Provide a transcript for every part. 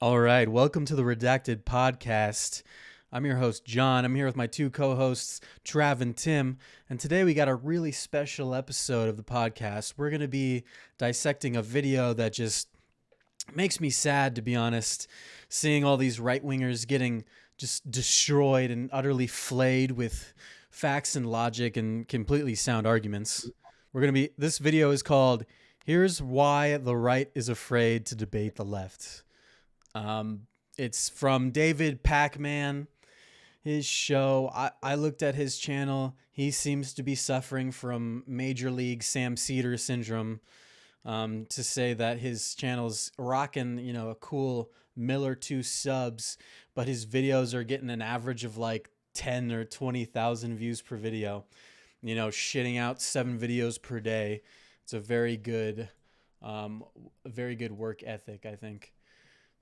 All right, welcome to the Redacted podcast. I'm your host, John. I'm here with my two co-hosts, Trav and Tim, and today we got a really special episode of the podcast. We're going to be dissecting a video that just makes me sad, to be honest, seeing all these right-wingers getting just destroyed and utterly flayed with facts and logic and completely sound arguments. This video is called, Here's Why the Right is Afraid to Debate the Left. It's from David Pacman, his show. I looked at his channel. He seems to be suffering from Major League Sam Cedar syndrome. To say that his channel's rocking, a cool Miller 2 subs, but his videos are getting an average of like 10 or 20,000 views per video, shitting out 7 videos per day. It's a very good work ethic, I think.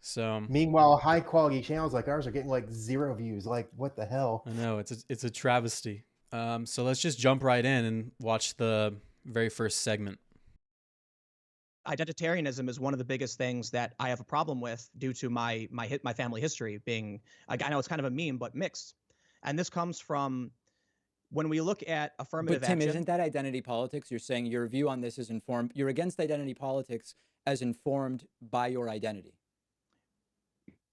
So meanwhile, high quality channels like ours are getting like 0 views. Like, what the hell? I know it's a travesty. So let's just jump right in and watch the very first segment. Identitarianism is one of the biggest things that I have a problem with due to my family history being, I know it's kind of a meme, but mixed. And this comes from when we look at affirmative action. But Tim, action. isn't that identity politics? You're saying your view on this is informed. You're against identity politics as informed by your identity.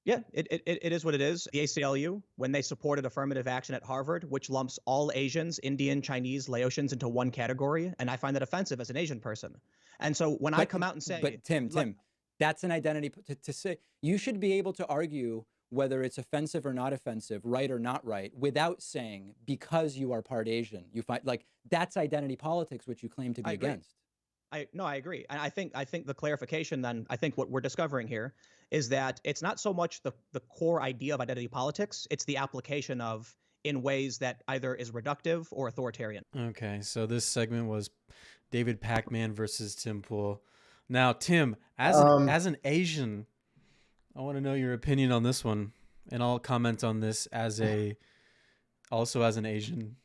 Yeah, it is what it is. The ACLU, when they supported affirmative action at Harvard, which lumps all Asians, Indian, Chinese, Laotians into one category, and I find that offensive as an Asian person. And so when I come out and say... But Tim, that's an identity... To say, you should be able to argue whether it's offensive or not offensive, right or not right, without saying, because you are part Asian, you find, like, that's identity politics, which you claim to be against. I agree. And I think the clarification then, I think what we're discovering here is that it's not so much the core idea of identity politics, it's the application of in ways that either is reductive or authoritarian. Okay, so this segment was David Pacman versus Tim Pool. Now, Tim, as an Asian, I want to know your opinion on this one, and I'll comment on this also as an Asian.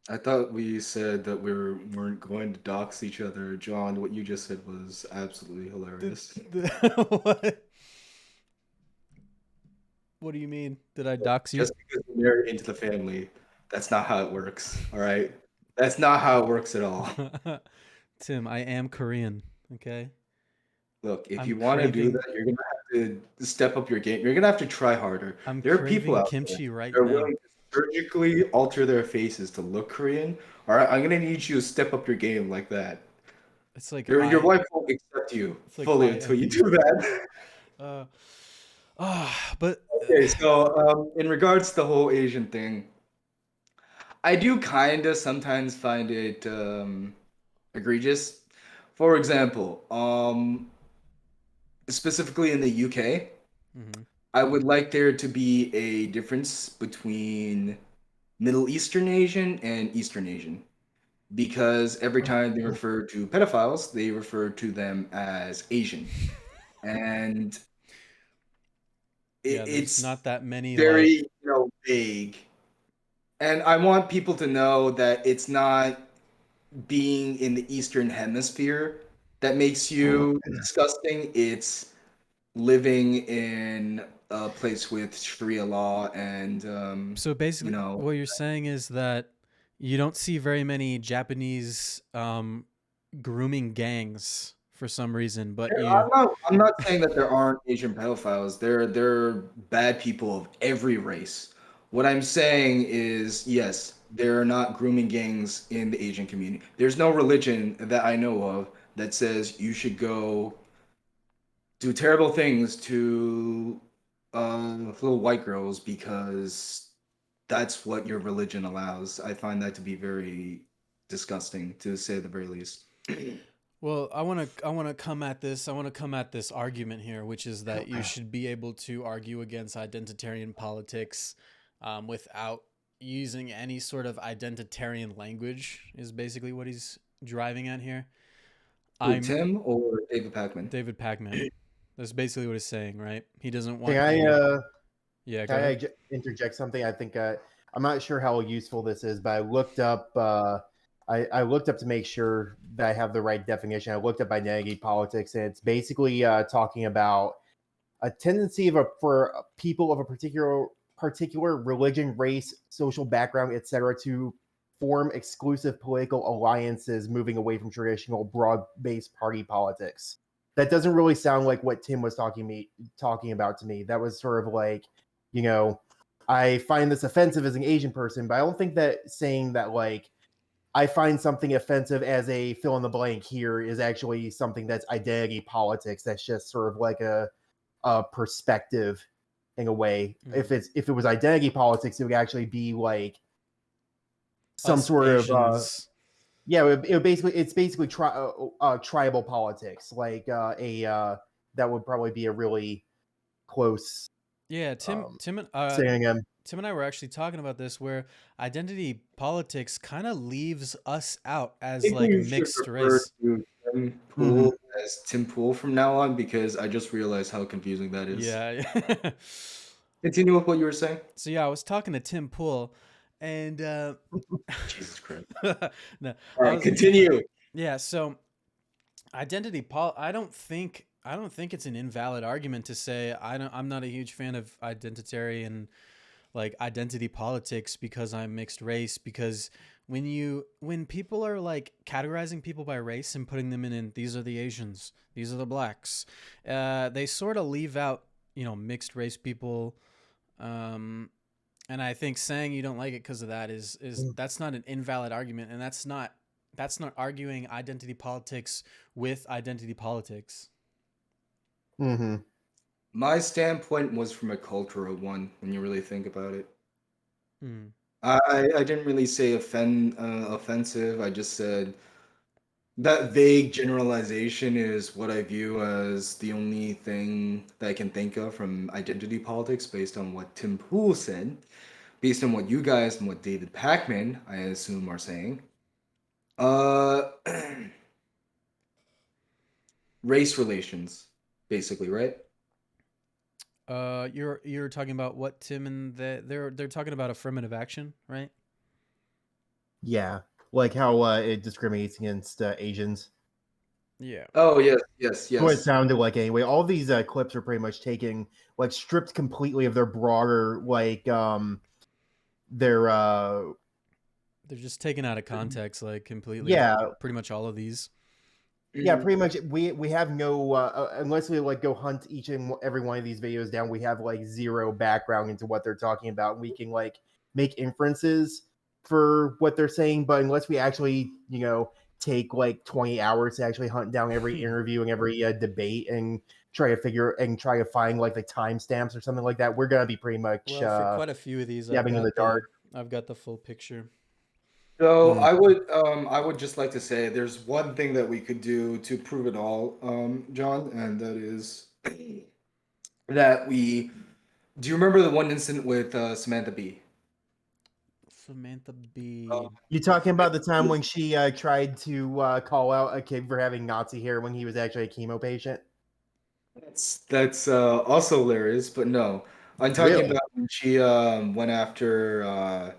I thought we said that we weren't going to dox each other. John, what you just said was absolutely hilarious. What? What do you mean? Did I dox you? Just because you're married into the family, that's not how it works, all right? That's not how it works at all. Tim, I am Korean, okay? Look, if you want to do that, you're going to have to step up your game. You're going to have to try harder. There are people out kimchi there right that are now. willing to surgically alter their faces to look Korean. All right, I'm going to need you to step up your game like that. It's like your wife won't accept you fully until you do that. But okay, so in regards to the whole Asian thing, I do kind of sometimes find it egregious. For example, specifically in the UK, I would like there to be a difference between Middle Eastern Asian and Eastern Asian, because every time they refer to pedophiles, they refer to them as Asian, and it's not that many. Very vague, and I want people to know that it's not being in the Eastern Hemisphere that makes you disgusting. It's living in a place with Sharia law and so basically what you're saying is that you don't see very many Japanese grooming gangs for some reason, but I'm not saying that there aren't Asian pedophiles. There are bad people of every race. What I'm saying is, yes, there are not grooming gangs in the Asian community. There's no religion that I know of that says you should go do terrible things to little white girls because that's what your religion allows. I find that to be very disgusting, to say the very least. Well, I want to come at this. I want to come at this argument here, which is that you should be able to argue against identitarian politics without using any sort of identitarian language. Is basically what he's driving at here. Tim or David Pacman? David Pacman. That's basically what he's saying, right? He doesn't want. Can I interject something? I think I'm not sure how useful this is, but I looked up. I looked up to make sure that I have the right definition. I looked up identity politics, and it's basically talking about a tendency for people of a particular religion, race, social background, etc., to form exclusive political alliances, moving away from traditional broad-based party politics. That doesn't really sound like what Tim was talking about to me. That was sort of like, I find this offensive as an Asian person, but I don't think that saying that like I find something offensive as a fill in the blank here is actually something that's identity politics. That's just sort of like a perspective in a way. If it was identity politics, it would actually be like some sort Asians. of it's basically tribal politics. Like that would probably be a really close. Yeah, Tim and Tim and I were actually talking about this, where identity politics kind of leaves us out as like mixed race. Tim Pool as Tim Pool from now on, because I just realized how confusing that is. Yeah. Continue with what you were saying. So yeah, I was talking to Tim Pool, and Jesus Christ. No, all right, continue. Yeah, so identity I don't think it's an invalid argument to say I'm not a huge fan of identitarian like identity politics because I'm mixed race, because when people are like categorizing people by race and putting them in these are the Asians, these are the blacks, they sort of leave out mixed race people, and I think saying you don't like it because of that is that's not an invalid argument, and that's not arguing identity politics with identity politics. Mm-hmm. My standpoint was from a cultural one when you really think about it. Hmm. I didn't really say offensive. I just said that vague generalization is what I view as the only thing that I can think of from identity politics based on what Tim Pool said, based on what you guys and what David Pacman, I assume, are saying. Race relations, basically, right? You're talking about what Tim and they're talking about affirmative action, right? Yeah, like how it discriminates against Asians. Yeah. Oh yes. What it sounded like anyway. All these clips are pretty much taken, like, stripped completely of their broader, like they're just taken out of context, like completely. Yeah, pretty much all of these. Yeah, pretty much. We have no unless we like go hunt each and every one of these videos down. We have like zero background into what they're talking about. We can like make inferences for what they're saying, but unless we actually take like 20 hours to actually hunt down every interview and every debate and try to find like the timestamps or something like that, we're gonna be pretty much for quite a few of these, dabbing in the dark. I've got the full picture. So I would just like to say there's one thing that we could do to prove it all, John, and that is that do you remember the one incident with Samantha Bee? Samantha Bee. You talking about the time when she tried to call out a kid for having Nazi hair when he was actually a chemo patient? That's also hilarious, but no. I'm talking about when she went after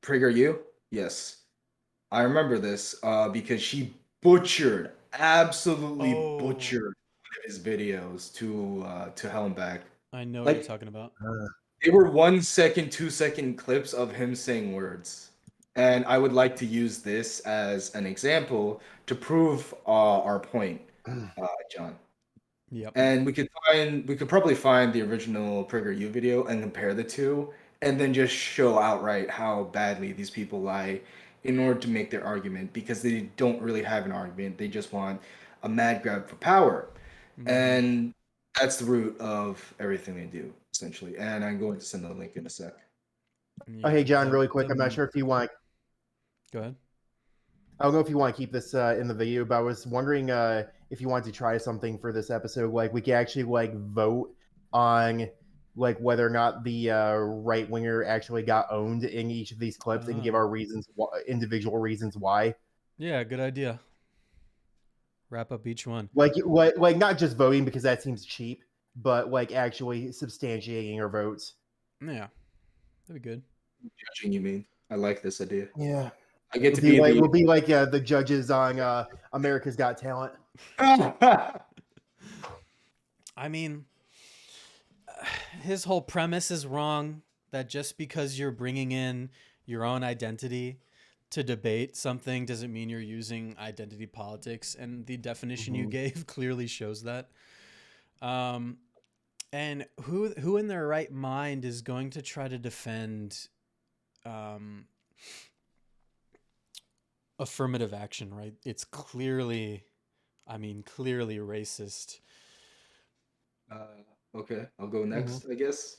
PragerU. Yes. I remember this because she absolutely butchered one of his videos to hell and back. I know what you're talking about. They were 1 second, 2 second clips of him saying words. And I would like to use this as an example to prove our point, John. Yep. And we could probably find the original PragerU video and compare the two, and then just show outright how badly these people lie in order to make their argument, because they don't really have an argument. They just want a mad grab for power. Mm-hmm. And that's the root of everything they do, essentially. And I'm going to send the link in a sec. Yeah, hey, John, really quick. I'm not sure if you want... Go ahead. I don't know if you want to keep this in the video, but I was wondering if you wanted to try something for this episode. Like, we could actually, like, vote on, like, whether or not the right-winger actually got owned in each of these clips and give our individual reasons why. Yeah, good idea. Wrap up each one. Like not just voting, because that seems cheap, but, like, actually substantiating our votes. Yeah, that'd be good. Judging, you mean? I like this idea. Yeah. I get to be like, we'll be like the judges on America's Got Talent. I mean, his whole premise is wrong, that just because you're bringing in your own identity to debate something doesn't mean you're using identity politics, and the definition you gave clearly shows that. And who in their right mind is going to try to defend affirmative action, right? It's clearly, I mean, clearly racist. Okay, I'll go next, I guess.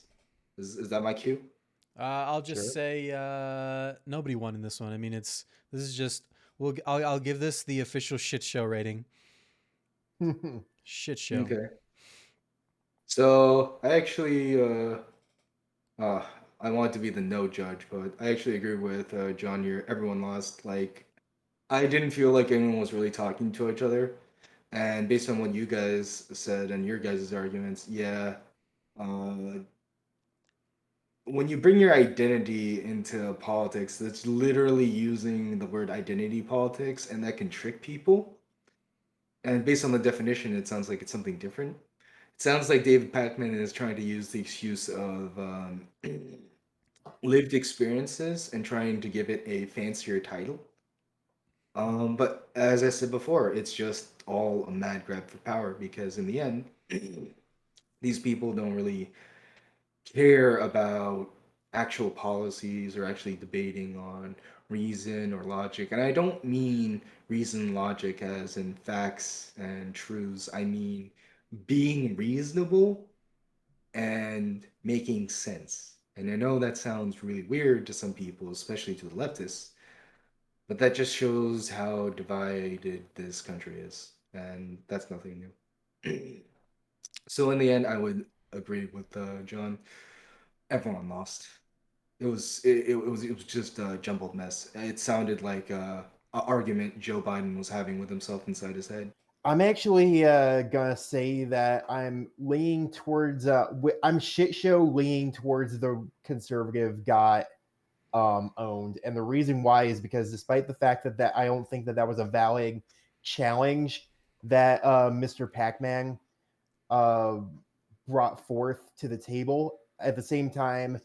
Is that my cue? I'll just Sure. say nobody won in this one. I mean, this is just I'll give this the official shit show rating. Shit show. Okay. So I actually I want to be the no judge, but I actually agree with John here. Everyone lost. Like, I didn't feel like anyone was really talking to each other. And based on what you guys said and your guys' arguments, yeah, uh, when you bring your identity into politics, that's literally using the word identity politics, and that can trick people. And based on the definition, it sounds like it's something different. It sounds like David Pacman is trying to use the excuse of lived experiences and trying to give it a fancier title. But as I said before, it's just all a mad grab for power because in the end, these people don't really care about actual policies or actually debating on reason or logic. And I don't mean reason and logic as in facts and truths. I mean being reasonable and making sense. And I know that sounds really weird to some people, especially to the leftists, but that just shows how divided this country is. And that's nothing new. So in the end, I would agree with John. Everyone lost. It was just a jumbled mess. It sounded like a argument Joe Biden was having with himself inside his head. I'm actually gonna say that I'm leaning towards I'm shit show leaning towards the conservative got owned, and the reason why is because despite the fact that I don't think that was a valid challenge that Mr. Pac-Man brought forth to the table. At the same time,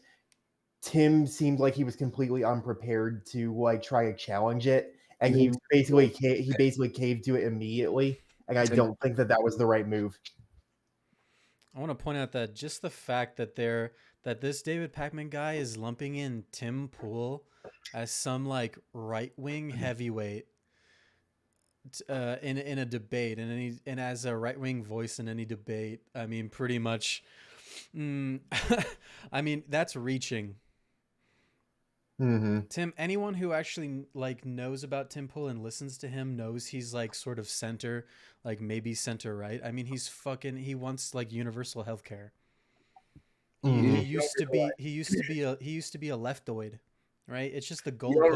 Tim seemed like he was completely unprepared to like try to challenge it, and he basically caved to it immediately. And I Tim, don't think that was the right move. I want to point out that just the fact that this David Pacman guy is lumping in Tim Pool as some like right wing heavyweight in a debate and as a right wing voice in any debate. I mean, pretty much. I mean, that's reaching. Tim, anyone who actually like knows about Tim Pool and listens to him knows he's like sort of center, like maybe center right. I mean, he wants like universal health care. He used to be a leftoid, right? It's just the you don't goalpost.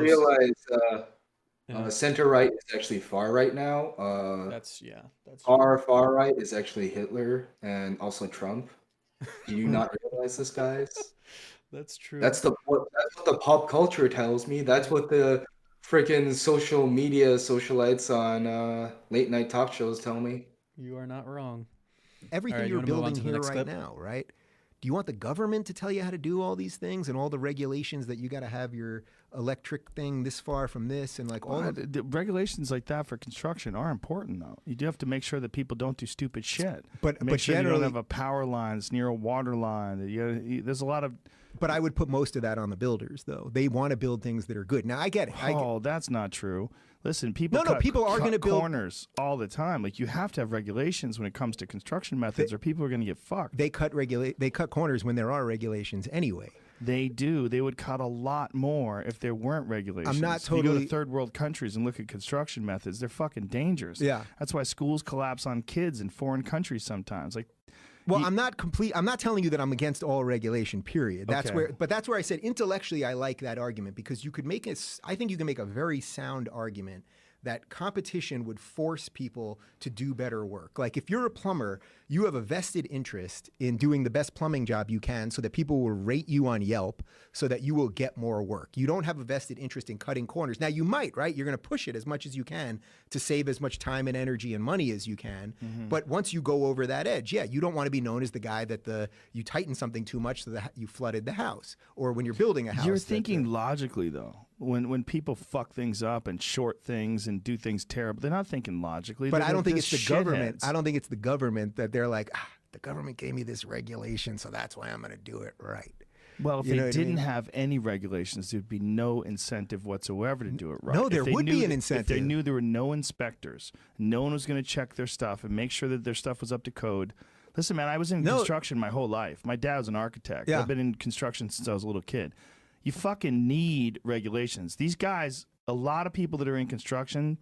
realize center right is actually far right now. That's Far right is actually Hitler and also Trump. Do you not realize this, guys? That's true. That's what the pop culture tells me. That's what the freaking social media socialites on late night talk shows tell me. You are not wrong. Everything All right, you you're wanna move on building to the here next right clip? now, right? Do you want the government to tell you how to do all these things and all the regulations that you got to have your electric thing this far from this and like all of the regulations like that for construction are important though. You do have to make sure that people don't do stupid shit. But make sure you generally- don't have a power line that's near a water line. There's a lot of. But I would put most of that on the builders, though. They want to build things that are good. Now I get it. That's not true. Listen, people people are going to build corners all the time. Like you have to have regulations when it comes to construction methods, or people are going to get fucked. They cut corners when there are regulations anyway. They do. They would cut a lot more if there weren't regulations. I'm not If you go totally- to third world countries and look at construction methods, they're fucking dangerous. Yeah. That's why schools collapse on kids in foreign countries sometimes. Like, Well, I'm not telling you that I'm against all regulation, period. That's Okay. that's where I said intellectually I like that argument because I think you can make a very sound argument that competition would force people to do better work. Like if you're a plumber, you have a vested interest in doing the best plumbing job you can so that people will rate you on Yelp so that you will get more work. You don't have a vested interest in cutting corners. Now you might, right? You're going to push it as much as you can to save as much time and energy and money as you can. But once you go over that edge, yeah, you don't want to be known as the guy that you tighten something too much so that you flooded the house, or when you're building a house. You're thinking logically, though. When people fuck things up and short things and do things terrible, they're not thinking logically. But I don't think it's the shitheads. government. I don't think it's the government that they're like, the government gave me this regulation, so that's why I'm going to do it right. Well, if You know they what I didn't mean? have any regulations, there'd be no incentive whatsoever to do it right. No, If there they would be knew an that- If incentive. they knew there were no inspectors, no one was going to check their stuff and make sure that their stuff was up to code. Listen, man, I was in construction my whole life. My dad was an architect. Yeah. I've been in construction since I was a little kid. You fucking need regulations. These guys, a lot of people that are in construction,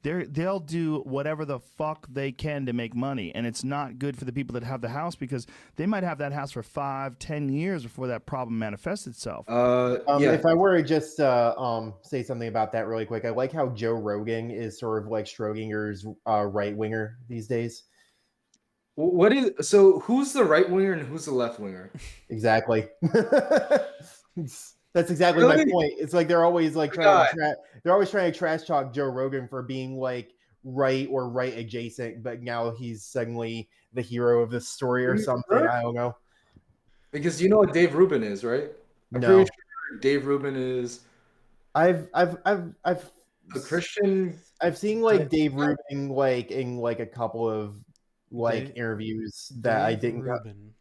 they'll do whatever the fuck they can to make money, and it's not good for the people that have the house because they might have that house for 5-10 years before that problem manifests itself. If I were to just say something about that really quick, I like how Joe Rogan is sort of like Schrodinger's right winger these days. Who's the right winger and who's the left winger? Exactly. That's exactly my Really? point. It's like they're always like God. they're always trying to trash talk Joe Rogan for being like right or right adjacent, but now he's suddenly the hero of this story or something. Sure? I don't know. Because you know what Dave Rubin is, right? I'm No. pretty sure Dave Rubin is I've a Christian. I've seen like Dave Rubin like in like a couple of like interviews that I Dave didn't. Rubin.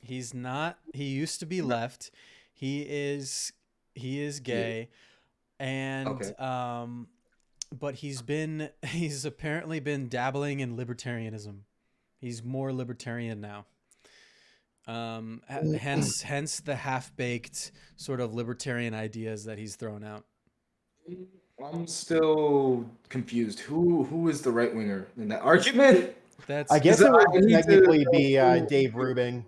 He's not. He used to be left. He is gay, and but he's apparently been dabbling in libertarianism. He's more libertarian now. Hence the half-baked sort of libertarian ideas that he's thrown out. I'm still confused. Who is the right winger in that argument? That's I guess it would I need to technically be know who- Dave Rubin.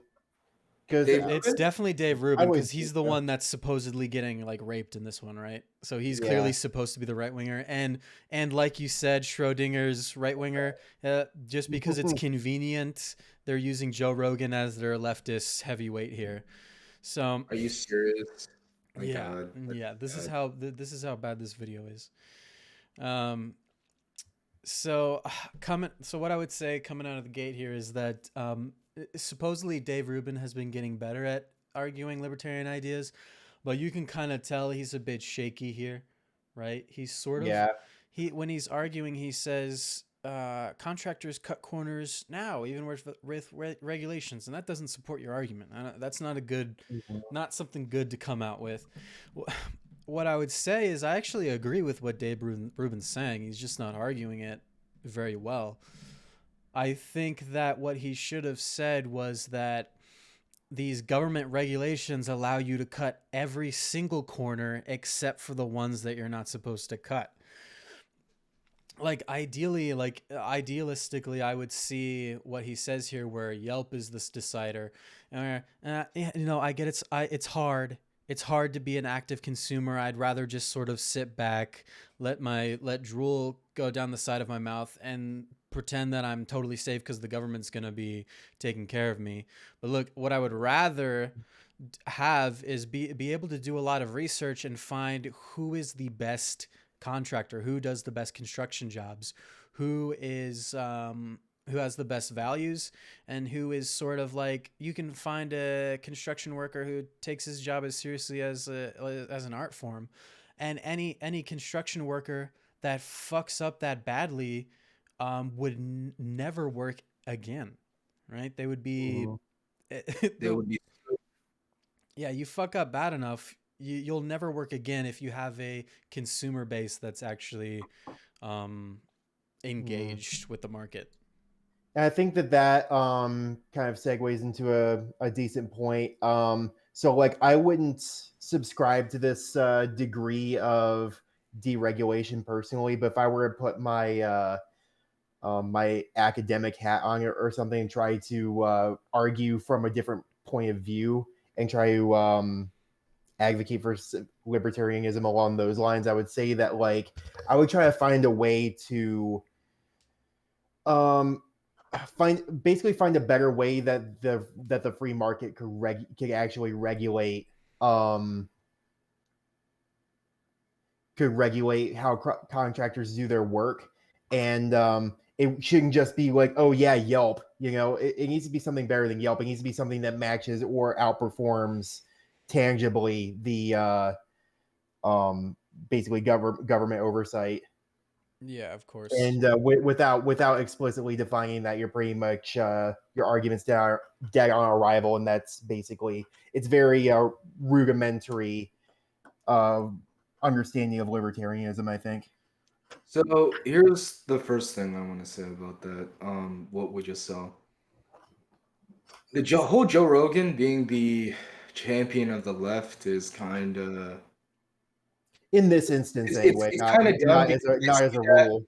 Because Dave it's definitely Dave Rubin would because he's think the so. one that's supposedly getting like raped in this one, right? So he's Yeah. clearly supposed to be the right winger, and like you said, Schrodinger's right winger. Just because it's convenient, they're using Joe Rogan as their leftist heavyweight here. So Are you serious? My yeah, God. yeah. This is how bad this video is. So what I would say coming out of the gate here is that supposedly Dave Rubin has been getting better at arguing libertarian ideas, but you can kind of tell he's a bit shaky here, right? He's sort of when he's arguing, he says contractors cut corners now, even with regulations, and that doesn't support your argument. That's not not something good to come out with. What I would say is I actually agree with what Dave Rubin's saying. He's just not arguing it very well. I think that what he should have said was that these government regulations allow you to cut every single corner except for the ones that you're not supposed to cut. Idealistically, I would see what he says here, where Yelp is this decider. I get it's hard. It's hard to be an active consumer. I'd rather just sort of sit back, let drool go down the side of my mouth, and pretend that I'm totally safe because the government's going to be taking care of me. But look, what I would rather have is be able to do a lot of research and find who is the best contractor, who does the best construction jobs, who has the best values, and who is sort of like, you can find a construction worker who takes his job as seriously as an art form, and any construction worker that fucks up that badly would never work again, right? They would be yeah, you fuck up bad enough, you'll never work again if you have a consumer base that's actually engaged with the market. And I think that kind of segues into a decent point. So like I wouldn't subscribe to this degree of deregulation personally, but if I were to put my my academic hat on it or something and try to argue from a different point of view and try to advocate for libertarianism along those lines, I would say that like I would try to find a way to find a better way that the free market could actually regulate how contractors do their work, and it shouldn't just be like, oh yeah, Yelp. It needs to be something better than Yelp. It needs to be something that matches or outperforms tangibly the basically government oversight. Yeah, of course. And without explicitly defining that, you're pretty much your argument's dead on arrival, and that's basically it's very rudimentary understanding of libertarianism, I think. So here's the first thing I want to say about that. What we just saw. The whole Joe Rogan being the champion of the left is kind of In this instance, it's, anyway, it's not kind of dumb not because as a I not as see a that, rule.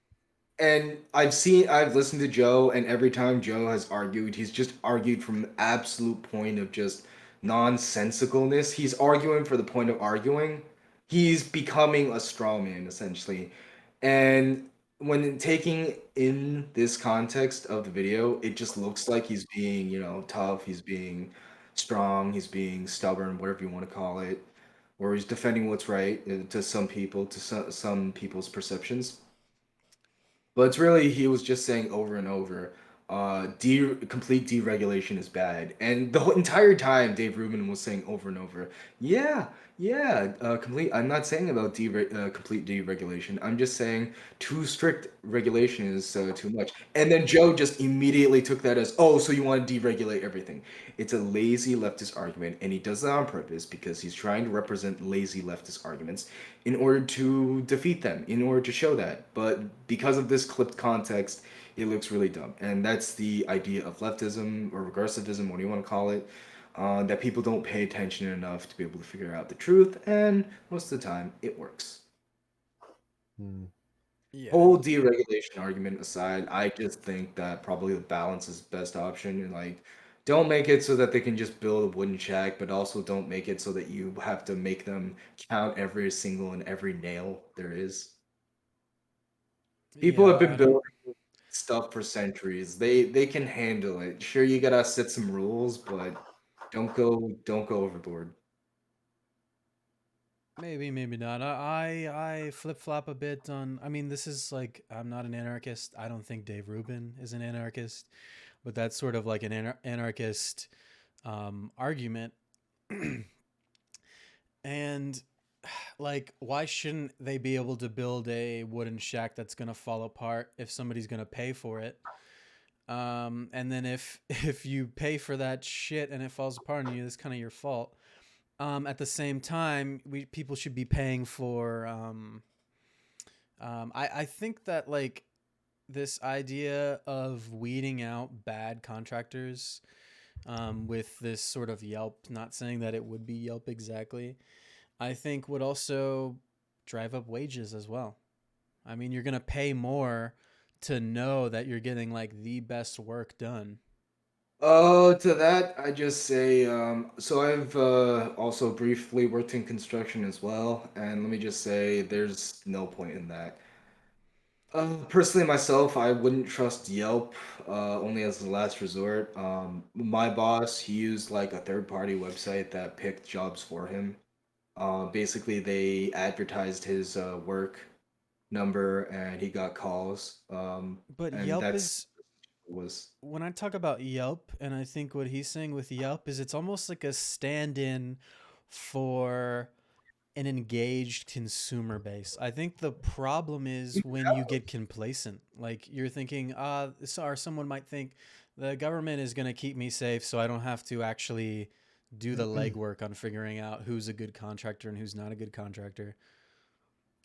and I've listened to Joe, and every time Joe has argued, he's just argued from an absolute point of just nonsensicalness. He's arguing for the point of arguing. He's becoming a straw man essentially, and when taking in this context of the video, it just looks like he's being, tough. He's being strong. He's being stubborn, whatever you want to call it, or he's defending what's right to some people, to some people's perceptions. But it's really he was just saying over and over, complete deregulation is bad, and the whole entire time Dave Rubin was saying over and over, yeah, yeah, complete. I'm not saying about complete deregulation. I'm just saying too strict regulation is too much. And then Joe just immediately took that as, oh, so you want to deregulate everything. It's a lazy leftist argument, and he does that on purpose because he's trying to represent lazy leftist arguments in order to defeat them, in order to show that. But because of this clipped context, it looks really dumb. And that's the idea of leftism or regressivism, what do you want to call it, that people don't pay attention enough to be able to figure out the truth. And most of the time, it works. Yeah. Whole deregulation argument aside, I just think that probably the balance is the best option. And like, don't make it so that they can just build a wooden shack, but also don't make it so that you have to make them count every single and every nail there is. People have been building stuff for centuries. They can handle it. Sure, you gotta set some rules, but don't go overboard. Maybe, maybe not. I flip flop a bit on. I mean, this is like I'm not an anarchist. I don't think Dave Rubin is an anarchist, but that's sort of like an anarchist argument. And like, why shouldn't they be able to build a wooden shack that's gonna fall apart if somebody's gonna pay for it? And then if you pay for that shit and it falls apart on you, that's kind of your fault. At the same time, people should be paying for. I think that like this idea of weeding out bad contractors with this sort of Yelp, not saying that it would be Yelp exactly, I think would also drive up wages as well. I mean, you're gonna pay more to know that you're getting like the best work done. To that, I just say, so I've also briefly worked in construction as well, and let me just say, there's no point in that. Personally, myself, I wouldn't trust Yelp, only as the last resort. My boss, he used like a third-party website that picked jobs for him. Basically, they advertised his work number, and he got calls. But And Yelp that's is was. when I talk about Yelp, and I think what he's saying with Yelp is it's almost like a stand-in for an engaged consumer base. I think the problem is when you get complacent. Like you're thinking, or someone might think the government is going to keep me safe so I don't have to actually do the legwork on figuring out who's a good contractor and who's not a good contractor.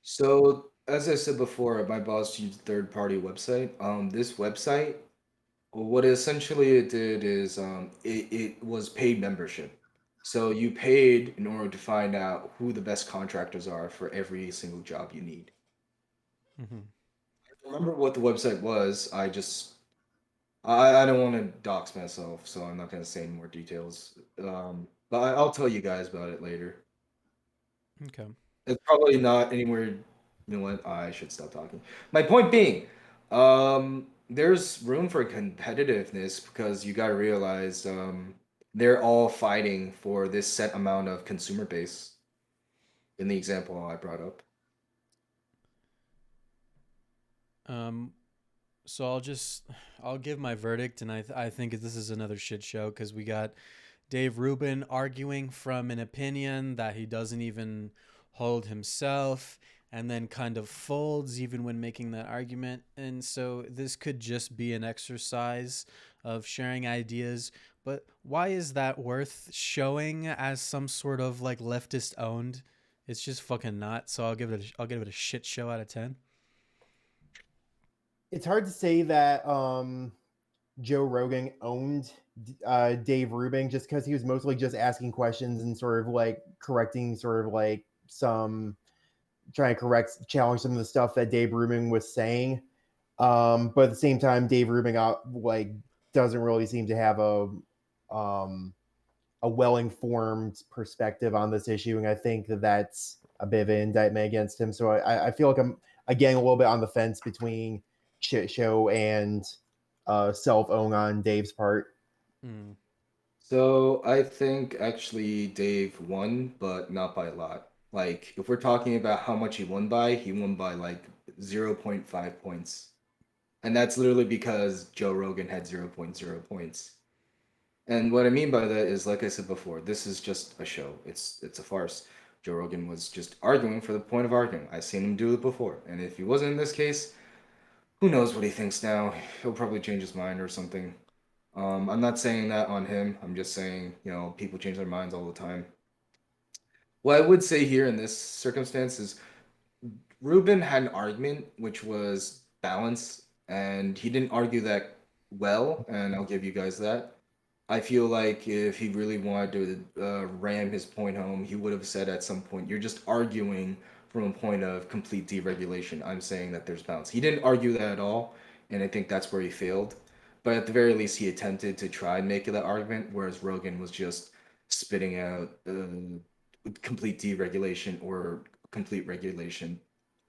So, as I said before, my boss used a third-party website. This website, what essentially it did is it was paid membership. So you paid in order to find out who the best contractors are for every single job you need. Mm-hmm. I remember what the website was. I don't want to dox myself, so I'm not going to say any more details. But I'll tell you guys about it later. Okay. It's probably not anywhere. You know what? I should stop talking. My point being, there's room for competitiveness because you got to realize they're all fighting for this set amount of consumer base in the example I brought up. So I'll give my verdict, and I think this is another shit show because we got Dave Rubin arguing from an opinion that he doesn't even hold himself, and then kind of folds even when making that argument. And so this could just be an exercise of sharing ideas. But why is that worth showing as some sort of like leftist owned? It's just fucking not. So I'll give it a shit show out of 10. It's hard to say that Joe Rogan owned Dave Rubin just because he was mostly just asking questions and sort of like correcting sort of like some trying to challenge some of the stuff that Dave Rubin was saying. But at the same time, Dave Rubin like doesn't really seem to have a well-informed perspective on this issue, and I think that that's a bit of an indictment against him. So I feel like I'm again a little bit on the fence between shit show and self-own on Dave's part. So I think actually Dave won, but not by a lot. Like if we're talking about how much he won by like 0.5 points. And that's literally because Joe Rogan had 0.0 points. And what I mean by that is, like I said before, this is just a show. It's a farce. Joe Rogan was just arguing for the point of arguing. I've seen him do it before. And if he wasn't in this case, who knows what he thinks now? He'll probably change his mind or something. I'm not saying that on him. I'm just saying, people change their minds all the time. What I would say here in this circumstance is Ruben had an argument which was balanced, and he didn't argue that well, and I'll give you guys that. I feel like if he really wanted to ram his point home, he would have said at some point, "You're just arguing from a point of complete deregulation. I'm saying that there's balance." He didn't argue that at all, and I think that's where he failed. But at the very least, he attempted to try and make that argument, whereas Rogan was just spitting out complete deregulation or complete regulation,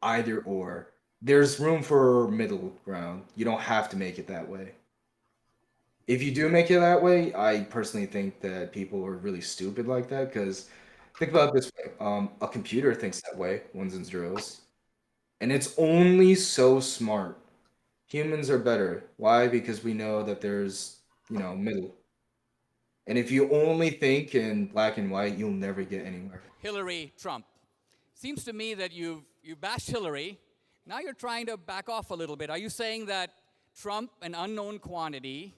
either or. There's room for middle ground. You don't have to make it that way. If you do make it that way, I personally think that people are really stupid like that. Because think about it this way: a computer thinks that way, ones and zeros, and it's only so smart. Humans are better. Why? Because we know that there's middle. And if you only think in black and white, you'll never get anywhere. Hillary, Trump. Seems to me that you bashed Hillary. Now you're trying to back off a little bit. Are you saying that Trump, an unknown quantity,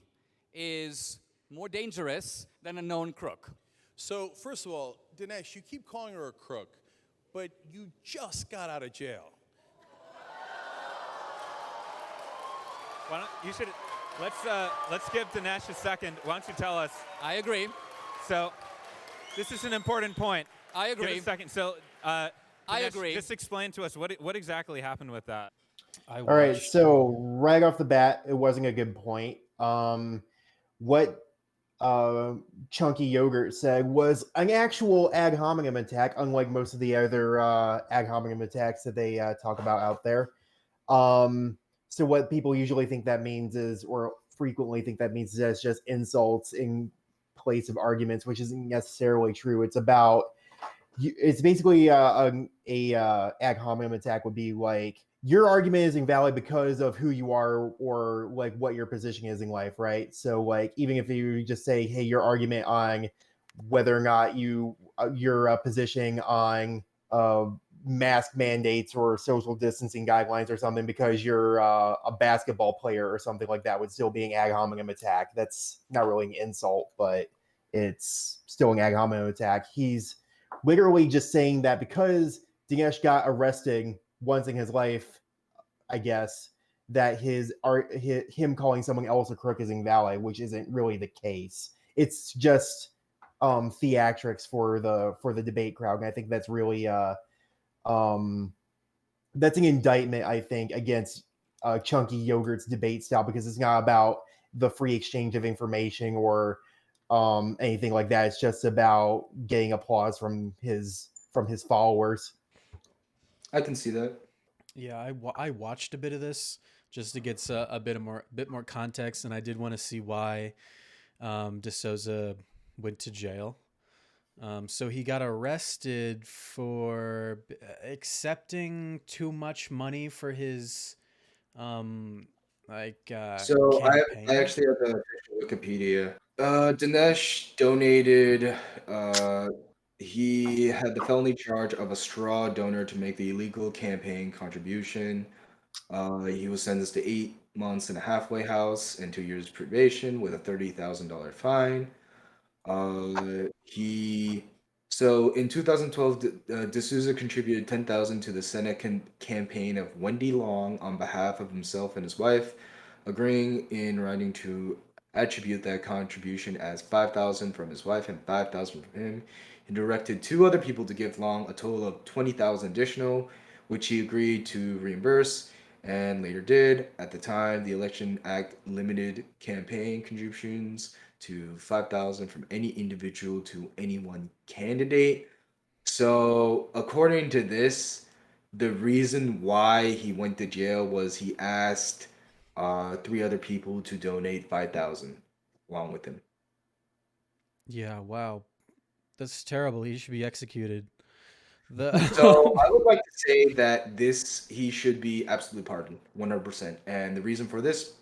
is more dangerous than a known crook? So, first of all, Dinesh, you keep calling her a crook, but you just got out of jail. Why don't you should let's give Dinesh a second. Why don't you tell us? I agree. So, this is an important point. I agree. Give it a second. So, Dinesh, I agree. Just explain to us what exactly happened with that. All right, so right off the bat, it wasn't a good point. What Chunky Yogurt said was an actual ad hominem attack, unlike most of the other ad hominem attacks that they talk about out there. So what people usually think that means is, or frequently think that means, is that it's just insults in place of arguments, which isn't necessarily true. It's about, it's basically a ad hominem attack would be like, your argument is invalid because of who you are or like what your position is in life, right? So like even if you just say, hey, your argument on whether or not your position on mask mandates or social distancing guidelines or something because you're a basketball player or something like that would still be an ad hominem attack. That's not really an insult, but it's still an ad hominem attack. He's literally just saying that because Dinesh got arrested once in his life, I guess, that him calling someone else a crook is invalid, which isn't really the case. It's just theatrics for the debate crowd, and I think that's really that's an indictment, I think, against Chunky Yogurt's debate style, because it's not about the free exchange of information or anything like that. It's just about getting applause from his followers. I can see that. Yeah, I watched a bit of this just to get a bit more context, and I did want to see why D'Souza went to jail. So he got arrested for accepting too much money for his So I campaign. actually have the official Wikipedia. Dinesh donated. Uh, he had the felony charge of a straw donor to make the illegal campaign contribution. He was sentenced to 8 months in a halfway house and 2 years probation with a $30,000 fine. He so in 2012, D'Souza contributed 10,000 to the Senate campaign of Wendy Long on behalf of himself and his wife, agreeing in writing to attribute that contribution as 5,000 from his wife and 5,000 from him. He directed two other people to give Long a total of 20,000 additional, which he agreed to reimburse and later did. At the time, the Election Act limited campaign contributions to 5,000 from any individual to any one candidate. So, according to this, the reason why he went to jail was he asked three other people to donate 5,000 along with him. Yeah, wow, that's terrible. He should be executed. So I would like to say that he should be absolutely pardoned, 100%. And the reason for this,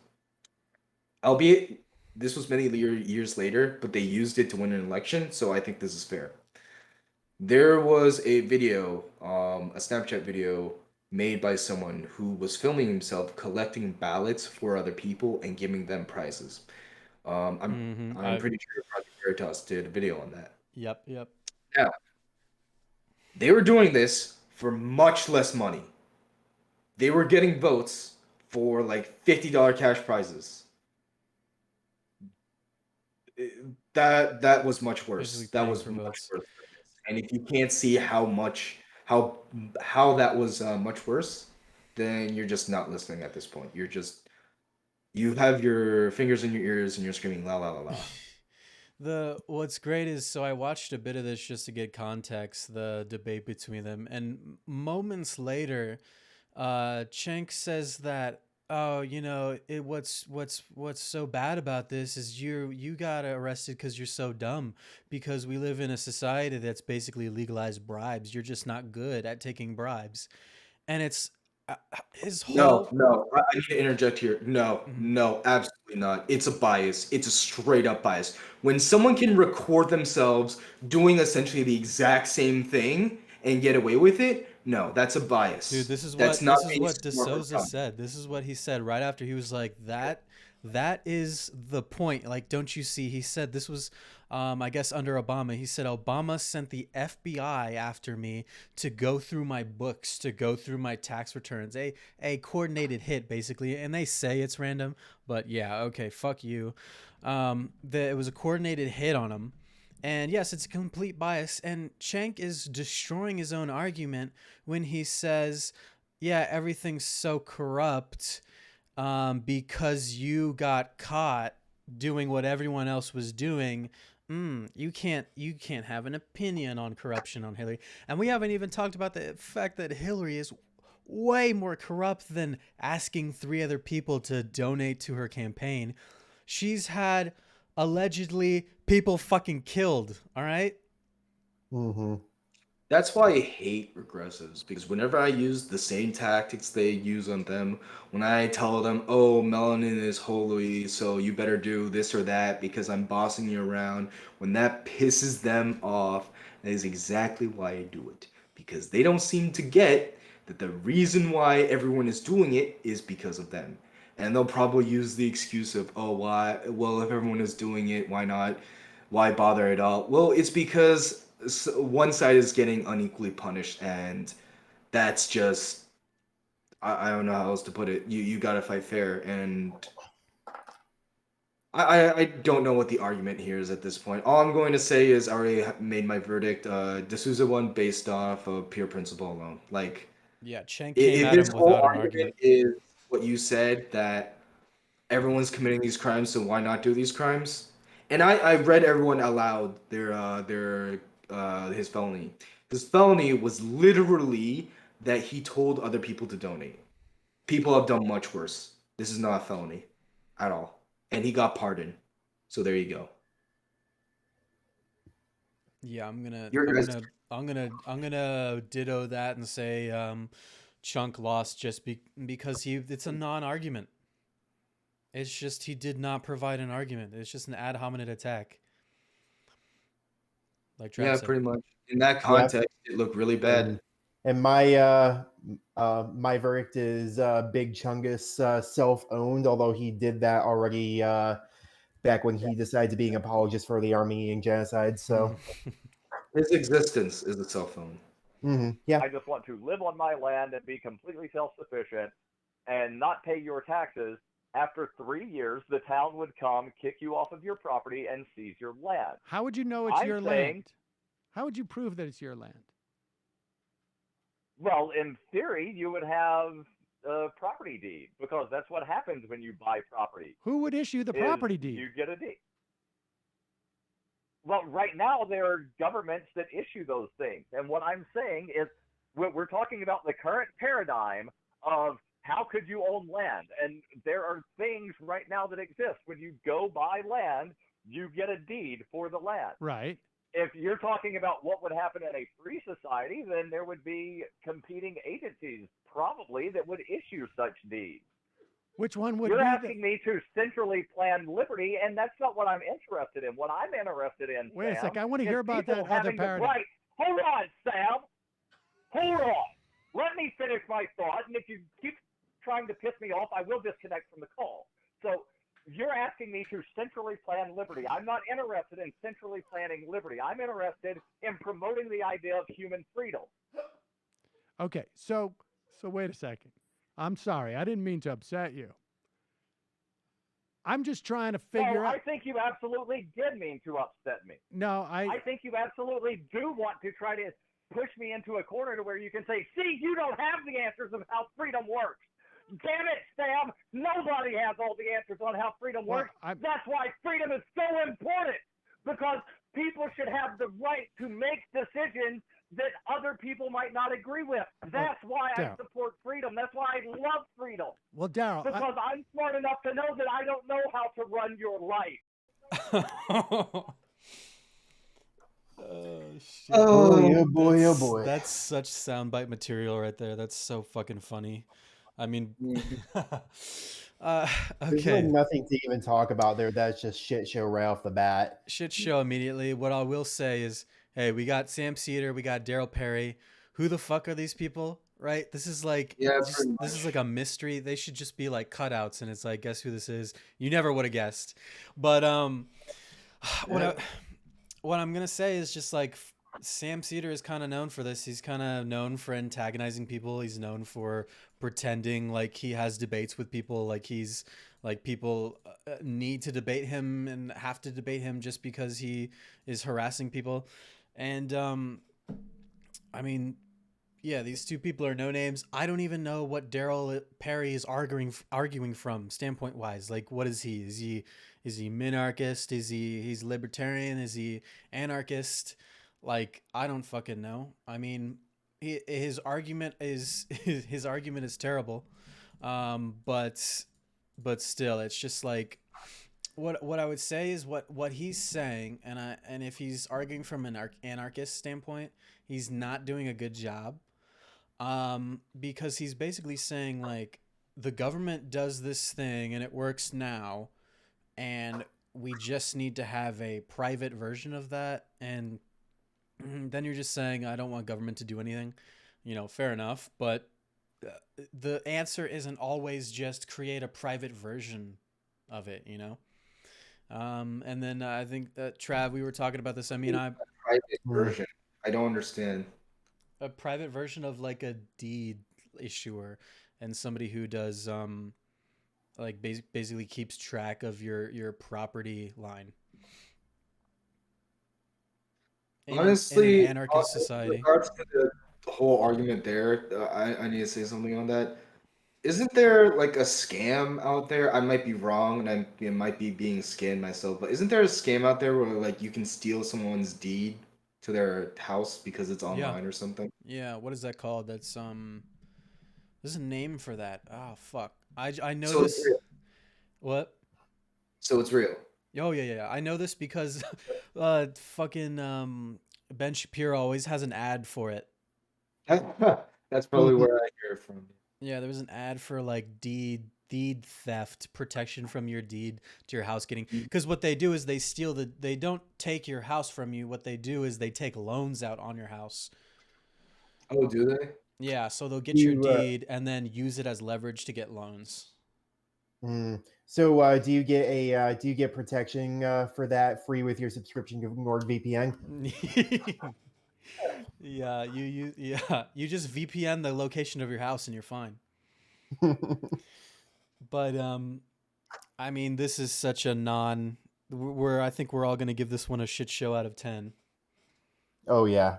albeit this was many years later, but they used it to win an election, so I think this is fair. There was a video, a Snapchat video made by someone who was filming himself collecting ballots for other people and giving them prizes. I'm pretty sure Project Veritas did a video on that. Yep. Now, they were doing this for much less money. They were getting votes for like $50 cash prizes. That was much worse. Basically That paying was for much votes. worse. And if you can't see how that was much worse, then you're just not listening at this point. You have your fingers in your ears and you're screaming la la la la. What's great is, so I watched a bit of this just to get context, the debate between them, and moments later, Cenk says that, oh, what's so bad about this is you got arrested because you're so dumb, because we live in a society that's basically legalized bribes. You're just not good at taking bribes, and it's his whole. No, I need to interject here. No, Mhm. no, absolutely not. It's a bias. It's a straight up bias. When someone can record themselves doing essentially the exact same thing and get away with it, no, that's a bias. Dude, That's not this is based what on what we're D'Souza from. said. This is what he said right after he was like, that is the point. Like, don't you see? He said this was I guess under Obama. He said Obama sent the FBI after me to go through my books, to go through my tax returns. A coordinated hit basically. And they say it's random, but yeah, okay, fuck you. It was a coordinated hit on him. And yes, it's a complete bias. And Cenk is destroying his own argument when he says, yeah, everything's so corrupt because you got caught doing what everyone else was doing. You can't have an opinion on corruption on Hillary. And we haven't even talked about the fact that Hillary is way more corrupt than asking three other people to donate to her campaign. She's had allegedly people fucking killed. All right. Mm-hmm. That's why I hate regressives, because whenever I use the same tactics they use on them, when I tell them, oh, melanin is holy, so you better do this or that because I'm bossing you around, when that pisses them off, that is exactly why I do it. Because they don't seem to get that the reason why everyone is doing it is because of them. And they'll probably use the excuse of, oh, why? Well, if everyone is doing it, why not? Why bother at all? Well, it's because one side is getting unequally punished, and that's just I don't know how else to put it. You gotta fight fair, and I don't know what the argument here is at this point. All I'm going to say is I already made my verdict. D'Souza won based off of pure principle alone. Like, Yeah, Cenk came if at his him whole without an argument argument. is what you said, that everyone's committing these crimes, so why not do these crimes? And I read everyone aloud his felony. His felony was literally that he told other people to donate. People have done much worse. This is not a felony at all. And he got pardoned. So there you go. Yeah, I'm Your guys- gonna ditto that and say Chunk lost just because it's a non-argument. It's just he did not provide an argument. It's just an ad hominem attack. Like Trav said. pretty much. In that context, it looked really bad. And my my verdict is Big Chungus self-owned, although he did that already back when he decided to be an apologist for the Armenian genocide. So His existence is a cell phone. Yeah. I just want to live on my land and be completely self-sufficient and not pay your taxes. After 3 years, the town would come, kick you off of your property, and seize your land. How would you know it's your land? How would you prove that it's your land? Well, in theory, you would have a property deed because that's what happens when you buy property. Who would issue the property deed? You get a deed. Well, right now there are governments that issue those things. And what I'm saying is we're talking about the current paradigm of how could you own land? And there are things right now that exist. When you go buy land, you get a deed for the land. Right. If you're talking about what would happen in a free society, then there would be competing agencies probably that would issue such deeds. Which one would You're be asking me to centrally plan liberty, and that's not what I'm interested in. What I'm interested in, Wait a Sam, sec. I want to is hear about people that other having the paradigm. right. Hold on, Sam. Hold on. Let me finish my thought, and if you keep trying to piss me off, I will disconnect from the call. So you're asking me to centrally plan liberty. I'm not interested in centrally planning liberty. I'm interested in promoting the idea of human freedom. Okay, so wait a second. I'm sorry. I didn't mean to upset you. I'm just trying to figure out. I think you absolutely did mean to upset me. No, I think you absolutely do want to try to push me into a corner to where you can say, see, you don't have the answers of how freedom works. Damn it, Sam. Nobody has all the answers on how freedom works. That's why freedom is so important, because people should have the right to make decisions that other people might not agree with. That's why I support freedom. That's why I love freedom. Well, Daryl, because I'm smart enough to know that I don't know how to run your life. Oh, shit. Oh boy, oh boy. That's such soundbite material right there. That's so fucking funny. I mean, There's okay. really nothing to even talk about there. That's just shit show right off the bat. Shit show immediately. What I will say is, hey, we got Sam Cedar, we got Daryl Perry. Who the fuck are these people? Right? This is like this is like a mystery. They should just be like cutouts, and it's like, guess who this is? You never would have guessed. But what I'm gonna say is just like Sam Cedar is kind of known for this. He's kind of known for antagonizing people. He's known for pretending like he has debates with people, like he's like people need to debate him and have to debate him just because he is harassing people. And I mean, yeah, these two people are no names. I don't even know what Daryl Perry is arguing from standpoint wise. Like, what is he? Is he minarchist? He's libertarian? Is he anarchist? Like, I don't fucking know. I mean, his argument is terrible. But still, it's just like what I would say is what he's saying, and if he's arguing from an anarchist standpoint, he's not doing a good job. Because he's basically saying like the government does this thing and it works now, and we just need to have a private version of that. And then you're just saying, I don't want government to do anything, fair enough. But the answer isn't always just create a private version of it, And then I think that Trav, we were talking about this. I mean, private version. I don't understand. A private version of like a deed issuer and somebody who does like basically keeps track of your property line. Honestly, in an anarchist society. In regards to the whole argument there, I need to say something on that. Isn't there like a scam out there? I might be wrong, and I might be being scammed myself, but isn't there a scam out there where like you can steal someone's deed to their house because it's online or something? Yeah, what is that called? That's there's a name for that. Oh fuck. I know So it's this. real. What? So it's real. Oh yeah. I know this because fucking Ben Shapiro always has an ad for it. That's probably where I hear it from. Yeah, there was an ad for like deed theft, protection from your deed to your house getting, because what they do is they don't take your house from you. What they do is they take loans out on your house. Oh, do they? Yeah, so they'll get your You, deed and then use it as leverage to get loans. So do you get protection for that free with your subscription to NordVPN? Yeah, you just VPN the location of your house and you're fine. But I mean, this is such a I think we're all going to give this one a shit show out of 10. Oh yeah.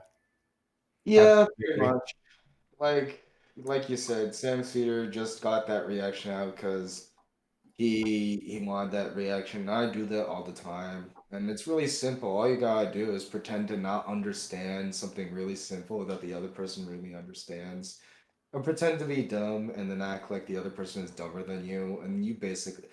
Yeah, pretty much. Like you said, Sam Cedar just got that reaction out because he wanted that reaction. I do that all the time, and it's really simple. All you gotta do is pretend to not understand something really simple that the other person really understands, or pretend to be dumb and then act like the other person is dumber than you, and you basically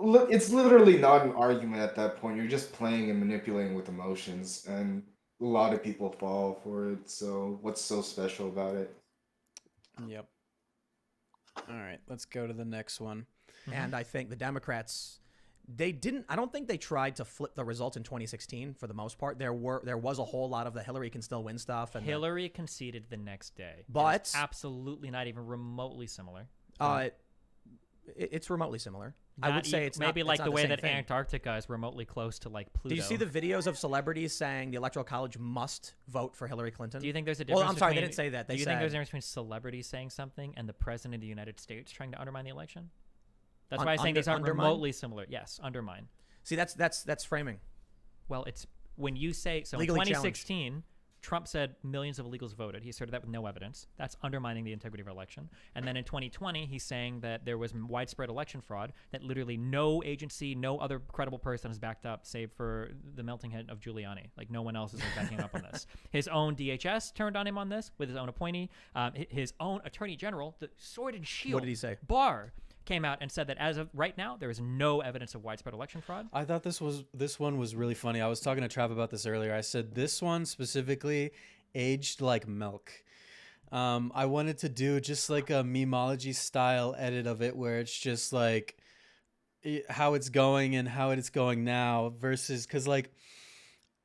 look. It's literally not an argument at that point. You're just playing and manipulating with emotions, and a lot of people fall for it. So what's so special about it? Yep. All right, let's go to the next one. And I think the Democrats, I don't think they tried to flip the result in 2016 for the most part. There was a whole lot of the Hillary can still win stuff. And Hillary conceded the next day. But it's absolutely not even remotely similar. It's remotely similar. Not I would say it's maybe not, like it's the not way same that thing. Antarctica is remotely close to like Pluto. Do you see the videos of celebrities saying the Electoral College must vote for Hillary Clinton? Do you think there's a difference? Well, I'm sorry, between, they didn't say that. They do you said, think there's a difference between celebrities saying something and the president of the United States trying to undermine the election? That's why I'm saying these aren't remotely similar. Yes, undermine. See, that's framing. Well, it's when you say so. Legally in 2016, Trump said millions of illegals voted. He asserted that with no evidence. That's undermining the integrity of our election. And then in 2020, he's saying that there was widespread election fraud that literally no agency, no other credible person has backed up, save for the melting head of Giuliani. Like no one else is like backing up on this. His own DHS turned on him on this with his own appointee. His own attorney general, the sword and shield. What did he say? Barr came out and said that as of right now, there is no evidence of widespread election fraud. I thought this one was really funny. I was talking to Trav about this earlier. I said this one specifically aged like milk. I wanted to do just like a memology style edit of it where it's just like how it's going and how it's going now versus because like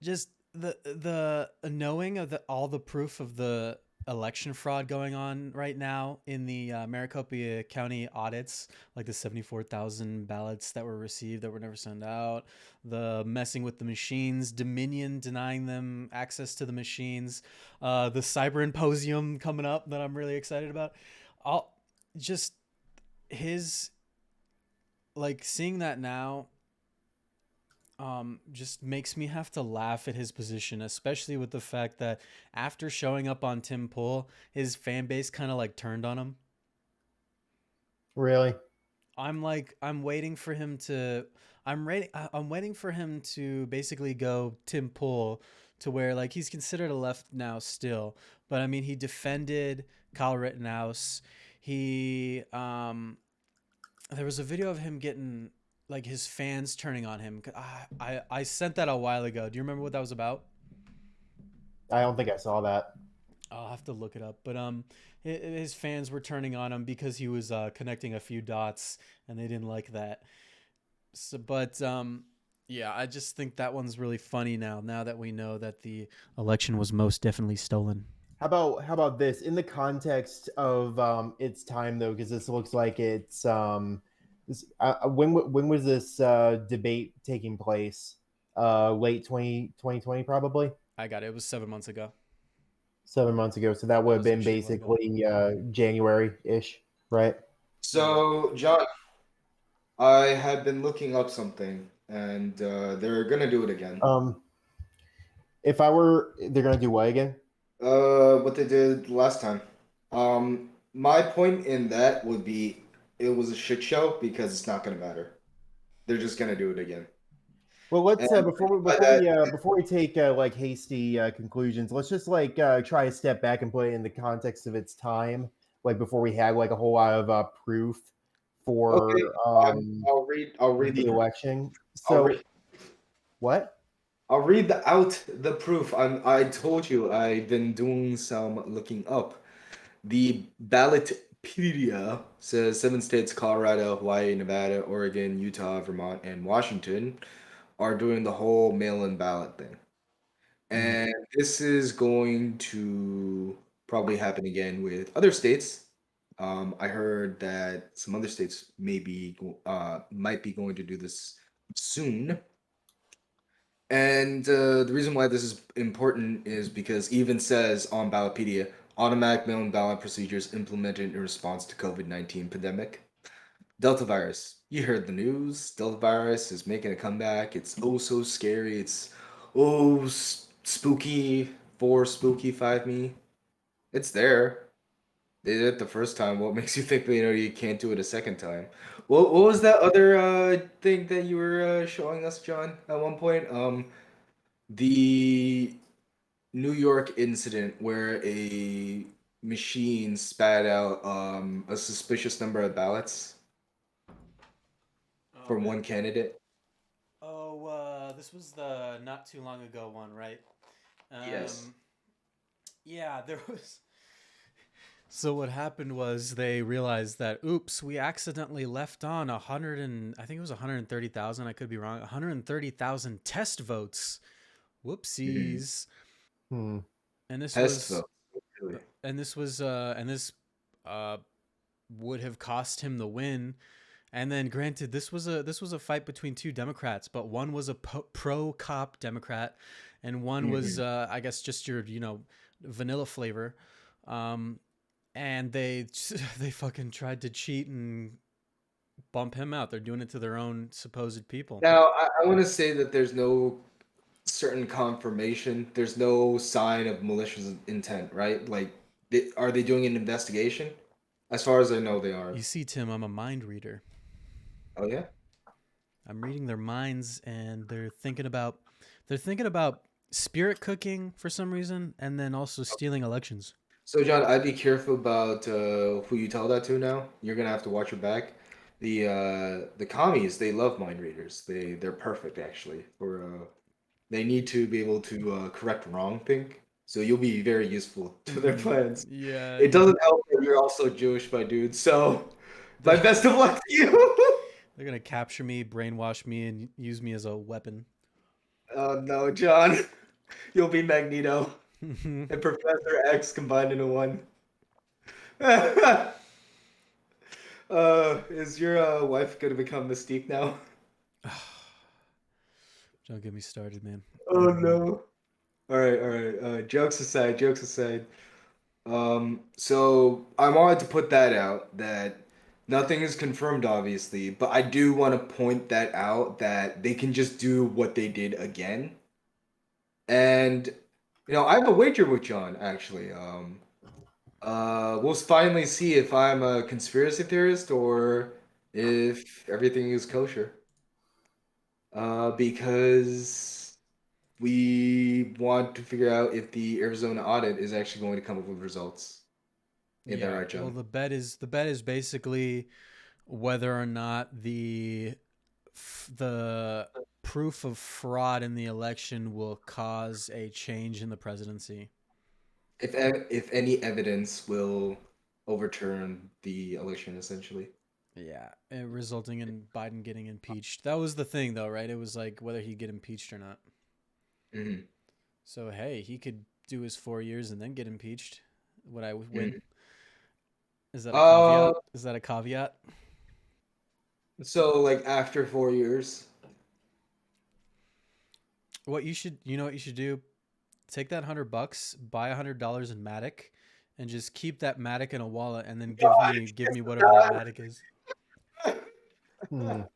just the knowing of all the proof of the election fraud going on right now in the Maricopa County audits, like the 74,000 ballots that were received that were never sent out, the messing with the machines, Dominion denying them access to the machines, the cyber symposium coming up that I'm really excited about. Just his, like, seeing that now just makes me have to laugh at his position, especially with the fact that after showing up on Tim Pool, his fan base kind of like turned on him. Really? I'm waiting for him to basically go Tim Pool to where like he's considered a left now still, but I mean he defended Kyle Rittenhouse. There was a video of him getting like his fans turning on him. I sent that a while ago. Do you remember what that was about? I don't think I saw that. I'll have to look it up. But his fans were turning on him because he was connecting a few dots, and they didn't like that. So, but yeah, I just think that one's really funny now that we know that the election was most definitely stolen. How about this in the context of its time though, because this looks like it's when was this debate taking place? Late 2020 probably. I got it. It was 7 months ago. 7 months ago, so that would have been basically January-ish, right? So, John, I had been looking up something, and they're gonna do it again. They're gonna do what again? What they did last time. My point in that would be it was a shit show because it's not gonna matter. They're just gonna do it again. Well, let's before we take like hasty conclusions, let's just like try to step back and put it in the context of its time, like before we had like a whole lot of proof for Okay, I'll read the the election. I'll So read what? I'll read the proof. I told you I've been doing some looking up. The Ballotpedia says 7 states, Colorado, Hawaii, Nevada, Oregon, Utah, Vermont, and Washington are doing the whole mail-in ballot thing. And this is going to probably happen again with other states. I heard that some other states might be going to do this soon. And the reason why this is important is because even says on Ballotpedia, automatic mail-in ballot procedures implemented in response to COVID-19 pandemic. Delta virus. You heard the news. Delta virus is making a comeback. It's oh so scary. It's oh spooky. 4 spooky 5 me. It's there. They did it the first time. What makes you think you can't do it a second time? What was that other thing that you were showing us, John, at one point? The New York incident where a machine spat out a suspicious number of ballots from one candidate. Oh, this was the not too long ago one, right? Yes. Yeah, there was. So what happened was they realized that, oops, we accidentally left on 100 and I think it was 130,000. I could be wrong. 130,000 test votes. Whoopsies. Hmm. And this Test was, vote. Really? and this would have cost him the win. And then, granted, this was a fight between two Democrats, but one was a pro cop Democrat, and one was, I guess, just your vanilla flavor. And they fucking tried to cheat and bump him out. They're doing it to their own supposed people. Now, I want to say that there's no certain confirmation. There's no sign of malicious intent, right? Like, are they doing an investigation? As far as I know, they are. You see, Tim, I'm a mind reader. Oh yeah. I'm reading their minds, and they're thinking about spirit cooking for some reason, and then also stealing elections. So John, I'd be careful about who you tell that to now. You're gonna have to watch your back. The commies, they love mind readers. They're perfect actually. For they need to be able to correct wrong think. So you'll be very useful to their plans. Yeah. It doesn't help that you're also Jewish, my dude. So my best of luck to you. They're gonna capture me, brainwash me, and use me as a weapon. Oh no, John. You'll be Magneto and Professor X combined into one. Is your wife gonna become Mystique now? Don't get me started, man. Oh no. All right. Jokes aside, jokes aside. So I wanted to put that out that nothing is confirmed, obviously, but I do want to point that out that they can just do what they did again. And I have a wager with John, actually. We'll finally see if I'm a conspiracy theorist or if everything is kosher. Because we want to figure out if the Arizona audit is actually going to come up with results. Ain't that right, John? Well, the bet is basically whether or not the proof of fraud in the election will cause a change in the presidency. If any evidence will overturn the election, essentially. Yeah, resulting in Biden getting impeached. That was the thing, though, right? It was like whether he'd get impeached or not. Mm-hmm. So hey, he could do his 4 years and then get impeached. Would I win? Is that a caveat? Is that a caveat? So, like after 4 years. What you should do? Take that $100, buy $100 in Matic, and just keep that Matic in a wallet, and then give me whatever that Matic is. Oh no,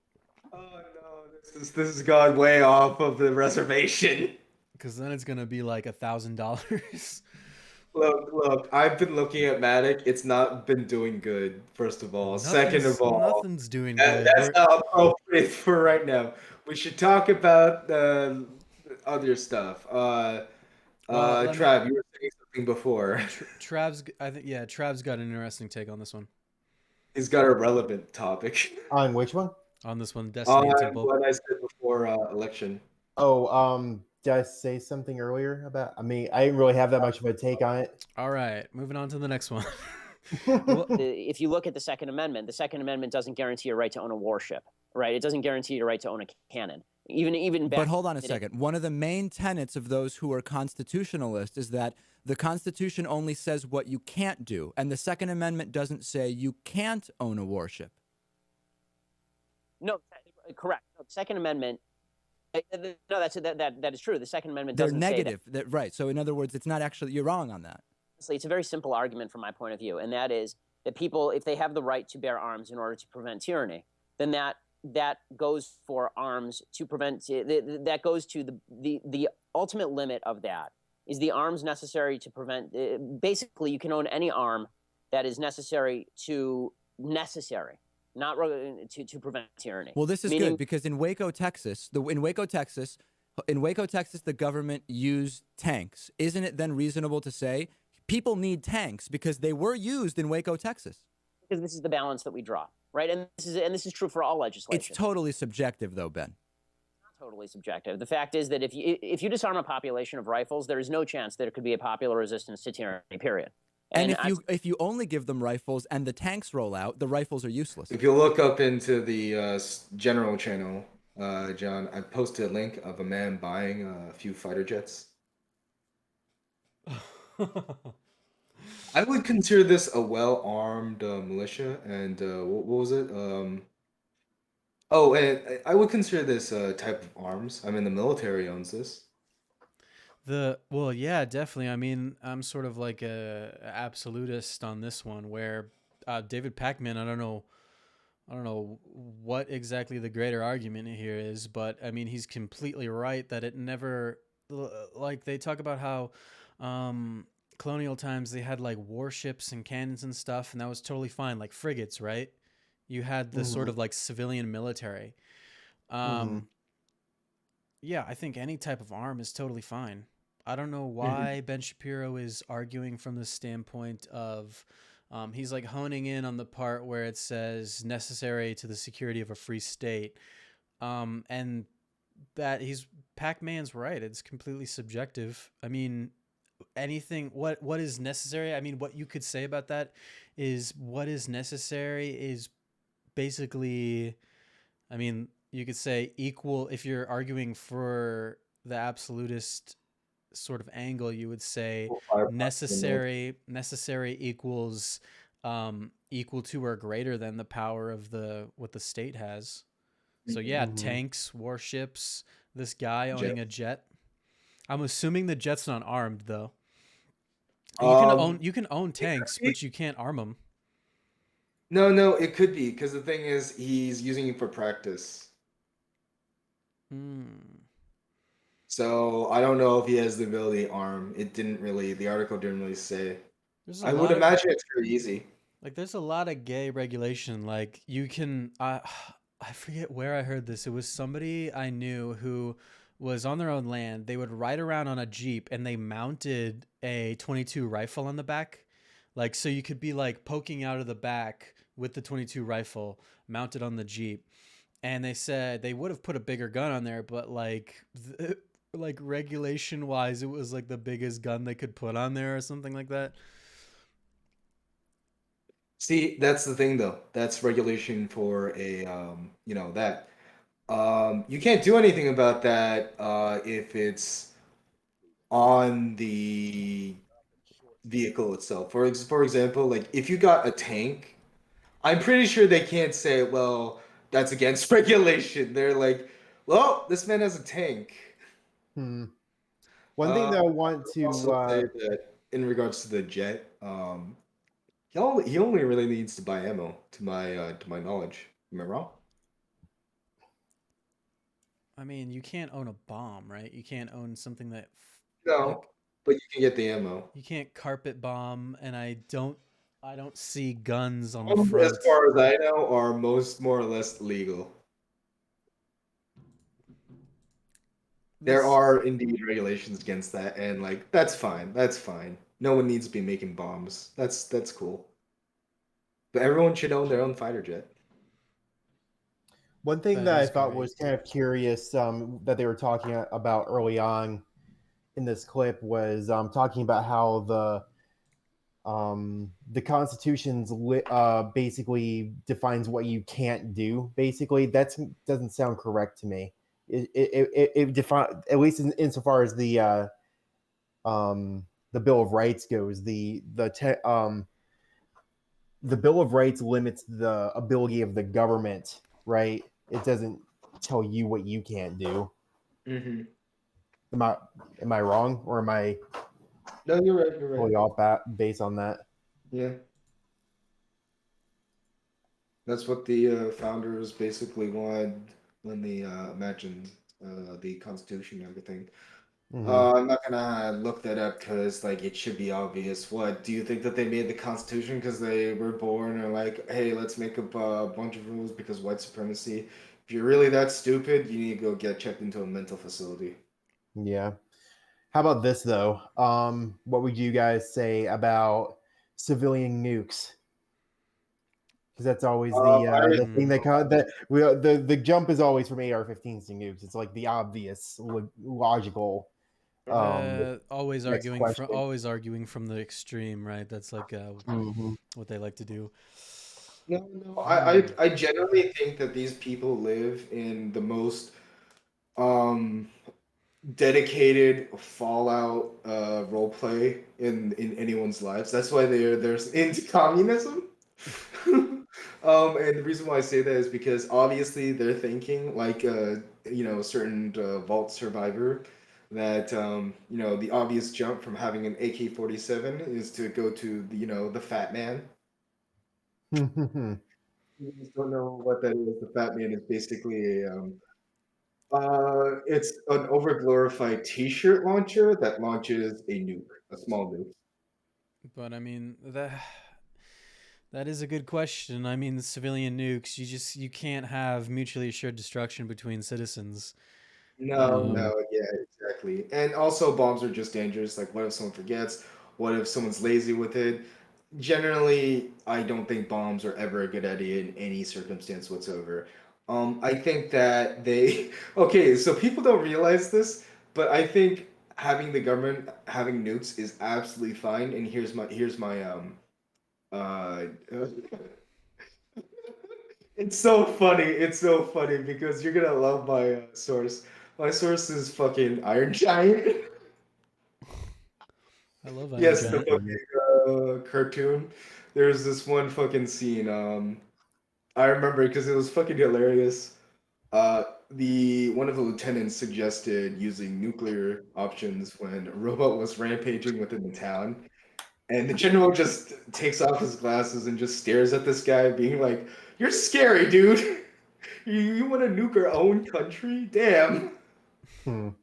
this has gone way off of the reservation. Because then it's gonna be like $1,000. Look, I've been looking at Matic. It's not been doing good, first of all. Second of all, nothing's doing good. That's not appropriate for right now. We should talk about other stuff. Trav, you were saying something before. Trav's got an interesting take on this one. He's got a relevant topic. On which one? On this one, Destiny and Temple. What I said before election. Oh, did I say something earlier about? I mean, I didn't really have that much of a take on it. All right, moving on to the next one. If you look at the Second Amendment doesn't guarantee your right to own a warship, right? It doesn't guarantee your right to own a cannon. Even back. But hold on a second. One of the main tenets of those who are constitutionalists is that the Constitution only says what you can't do, and the Second Amendment doesn't say you can't own a warship. No, correct. No, the Second Amendment. No, that is true. The Second Amendment They're doesn't negative, say that. right? So in other words, it's not actually, you're wrong on that. It's a very simple argument from my point of view, and that is that people, if they have the right to bear arms in order to prevent tyranny, then that goes for arms to prevent. That goes to the ultimate limit of that is the arms necessary to prevent. Basically, you can own any arm that is necessary, not to prevent tyranny. Well, this is good because in Waco, Texas, the government used tanks. Isn't it then reasonable to say people need tanks because they were used in Waco, Texas? Because this is the balance that we draw, right? And this is true for all legislation. It's totally subjective, though, Ben. Not totally subjective. The fact is that if you disarm a population of rifles, there is no chance that there could be a popular resistance to tyranny. Period. And if you only give them rifles and the tanks roll out, the rifles are useless. If you look up into the general channel, John, I posted a link of a man buying a few fighter jets. I would consider this a well-armed militia, and what was it? And I would consider this type of arms. I mean, the military owns this. Well, yeah, definitely. I mean, I'm sort of like a absolutist on this one, where David Pacman, I don't know what exactly the greater argument here is, but I mean, he's completely right that it never, like they talk about how colonial times they had like warships and cannons and stuff, and that was totally fine, like frigates, right? You had the sort of like civilian military. Yeah, I think any type of arm is totally fine. I don't know why Ben Shapiro is arguing from the standpoint of he's like honing in on the part where it says necessary to the security of a free state. And that Pac-Man's right. It's completely subjective. I mean, anything, what is necessary? I mean, what you could say about that is what is necessary is basically, I mean, you could say equal, if you're arguing for the absolutist sort of angle, you would say necessary equals equal to or greater than the power of what the state has. So yeah, tanks, warships, this guy owning a jet. I'm assuming the jet's not armed though. You can own tanks, but you can't arm them. No, it could be because the thing is he's using it for practice. So I don't know if he has the ability to arm. The article didn't really say. I would imagine it's very easy. Like there's a lot of gay regulation. Like you can, I forget where I heard this. It was somebody I knew who was on their own land. They would ride around on a Jeep and they mounted a .22 rifle on the back. Like, so you could be like poking out of the back with the .22 rifle mounted on the Jeep. And they said they would have put a bigger gun on there, but like regulation wise, it was like the biggest gun they could put on there or something like that. See, that's the thing though. That's regulation for a that. You can't do anything about that if it's on the vehicle itself. For example, like if you got a tank, I'm pretty sure they can't say, well, that's against regulation. They're like, well, this man has a tank. One thing that I want to say that in regards to the jet, he only really needs to buy ammo, to my knowledge. Am I wrong? I mean, you can't own a bomb, right? You can't own something that. No, but you can get the ammo. You can't carpet bomb, and I don't see guns on the front. As far as I know, are more or less legal. There are indeed regulations against that, and like that's fine. That's fine. No one needs to be making bombs. That's cool. But everyone should own their own fighter jet. One thing That that I is thought great. was kind of curious that they were talking about early on in this clip was talking about how the Constitution's basically defines what you can't do. Basically, that doesn't sound correct to me. It define, at least insofar as the Bill of Rights goes. The Bill of Rights limits the ability of the government, right? It doesn't tell you what you can't do. Mm-hmm. Am I wrong, or am I No, you're right. You're right. totally off base on that? Yeah. That's what the founders basically wanted when they imagined the Constitution and everything. I'm not gonna look that up because like it should be obvious. What do you think that they made the Constitution because they were born and like, hey, let's make up a bunch of rules because white supremacy? If you're really that stupid, you need to go get checked into a mental facility. Yeah. How about this though? What would you guys say about civilian nukes? Because that's always the thing the jump is always from AR-15s to nukes. It's like the obvious logical. Always next arguing from the extreme, right? That's like what they like to do. No, I generally think that these people live in the most dedicated Fallout role play in anyone's lives. That's why they're into communism. And the reason why I say that is because obviously they're thinking like a certain vault survivor that the obvious jump from having an AK-47 is to go to the fat man. You just don't know what that is. The fat man is basically it's an overglorified T-shirt launcher that launches a nuke, a small nuke. But I mean that is a good question. I mean, the civilian nukes, you can't have mutually assured destruction between citizens. No, yeah, exactly. And also, bombs are just dangerous. Like, what if someone forgets? What if someone's lazy with it? Generally, I don't think bombs are ever a good idea in any circumstance whatsoever. I think that they, okay, so people don't realize this, but I think having the government having nukes is absolutely fine. And here's my uh, it's so funny. It's so funny because you're gonna love my source. My source is fucking Iron Giant. I love Iron Yes, the Giant. fucking cartoon. There's this one fucking scene. I remember because it was fucking hilarious. The one of the lieutenants suggested using nuclear options when a robot was rampaging within the town, and the general just takes off his glasses and just stares at this guy, being like, "You're scary, dude. You want to nuke our own country? Damn." And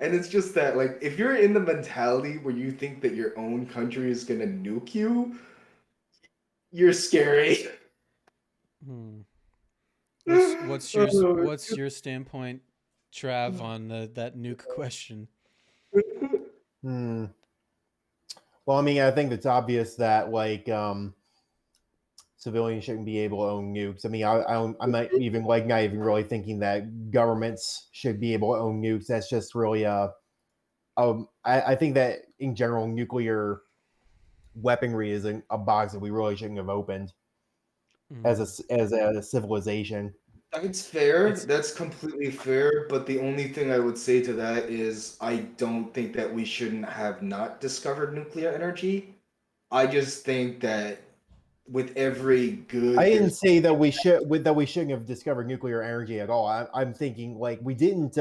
it's just that, like, if you're in the mentality where you think that your own country is gonna nuke you, you're scary. What's your standpoint, Trav, on that nuke question? Well, I mean, I think it's obvious that like civilians shouldn't be able to own nukes. I mean, I'm not even really thinking that governments should be able to own nukes. That's just really I think that in general, nuclear weaponry is a box that we really shouldn't have opened as a civilization. That's fair. That's completely fair. But the only thing I would say to that is I don't think that we shouldn't have not discovered nuclear energy. I just think that with every good, I didn't say that we shouldn't have discovered nuclear energy at all. I'm thinking like we didn't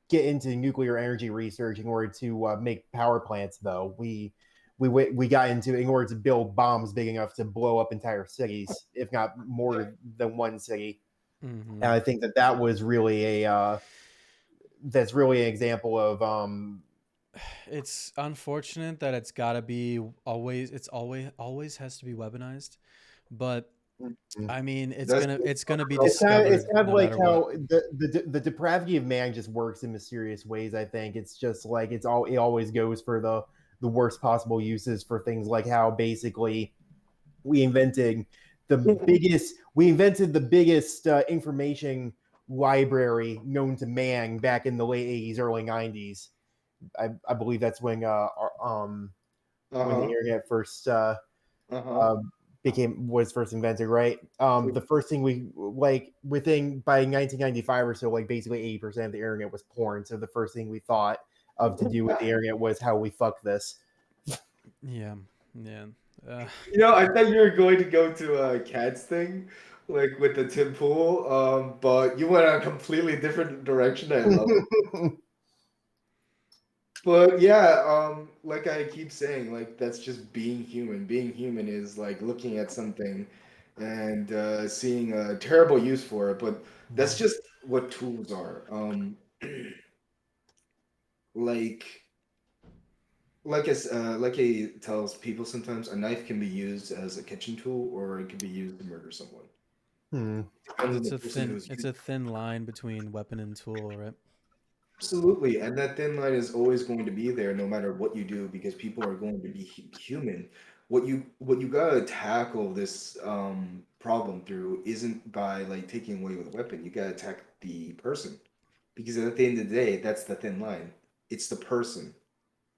get into nuclear energy research in order to make power plants, though. We got into in order to build bombs big enough to blow up entire cities, if not more than one city. And I think that was really that's really an example of it's unfortunate that it's got to be always has to be weaponized, but I mean it's gonna be discovered. It's kind of no like how what. the depravity of man just works in mysterious ways. I think it's just like it always goes for the worst possible uses for things like how basically we invented the biggest information library known to man back in the late 80s, early 90s. I believe that's when the internet first was first invented, right? The first thing we by 1995 or so, like basically 80% of the internet was porn. So the first thing we thought of to do with the internet was how we fuck this. Yeah. You know, I thought you were going to go to a Cats thing, like with the Tim Pool, but you went a completely different direction. I love it. But yeah, like I keep saying, like that's just being human. Being human is like looking at something and seeing a terrible use for it, but that's just what tools are. Like like I tells people sometimes, a knife can be used as a kitchen tool or it can be used to murder someone. Depends on the person who's It's a thin line between weapon and tool, right? Absolutely, and that thin line is always going to be there no matter what you do because people are going to be human. What you gotta tackle this problem through isn't by like taking away with a weapon. You gotta attack the person because at the end of the day, that's the thin line. It's the person.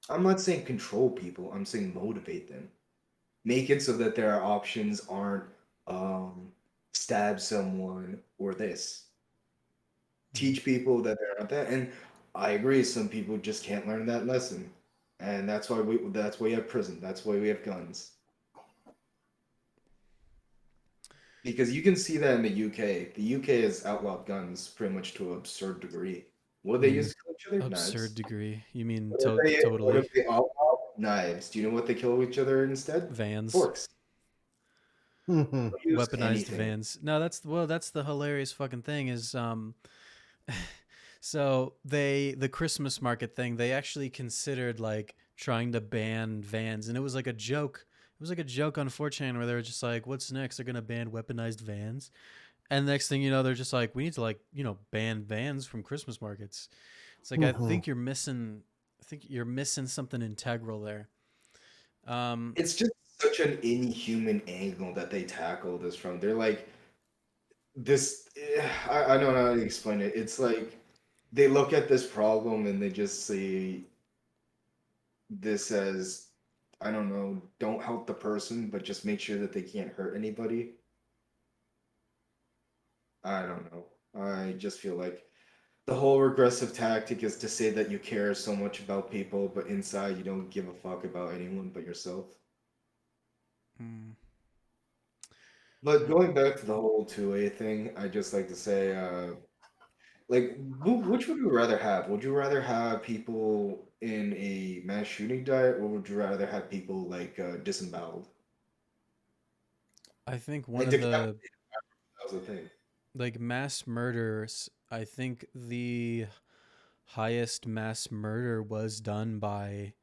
I'm not saying control people. I'm saying motivate them. Make it so that their options aren't stab someone or this. Teach people that they're not that. And I agree, some people just can't learn that lesson. And that's why we have prison. That's why we have guns. Because you can see that in the UK. The UK has outlawed guns pretty much to an absurd degree. What do they use to kill each other? Absurd Knives. degree. You mean What totally? if they outlaw knives? Do you know what they kill each other instead? Vans. Forks. Weaponized vans. No, that's the hilarious fucking thing is so the Christmas market thing, they actually considered like trying to ban vans, and it was like a joke. It was like a joke on 4chan where they were just like, what's next? They're gonna ban weaponized vans. And next thing you know, they're just like, we need to like, ban vans from Christmas markets. It's like I think you're missing something integral there. It's just such an inhuman angle that they tackle this from. They're like this I don't know how to explain it. It's like they look at this problem and they just see this as, I don't know, don't help the person, but just make sure that they can't hurt anybody. I don't know. I just feel like the whole regressive tactic is to say that you care so much about people, but inside you don't give a fuck about anyone but yourself. But going back to the whole 2A thing, I just like to say, like, which would you rather have? Would you rather have people in a mass shooting diet, or would you rather have people like disemboweled? I think one Like of decapitated. the That was the thing. like mass murders, I think the highest mass murder was done by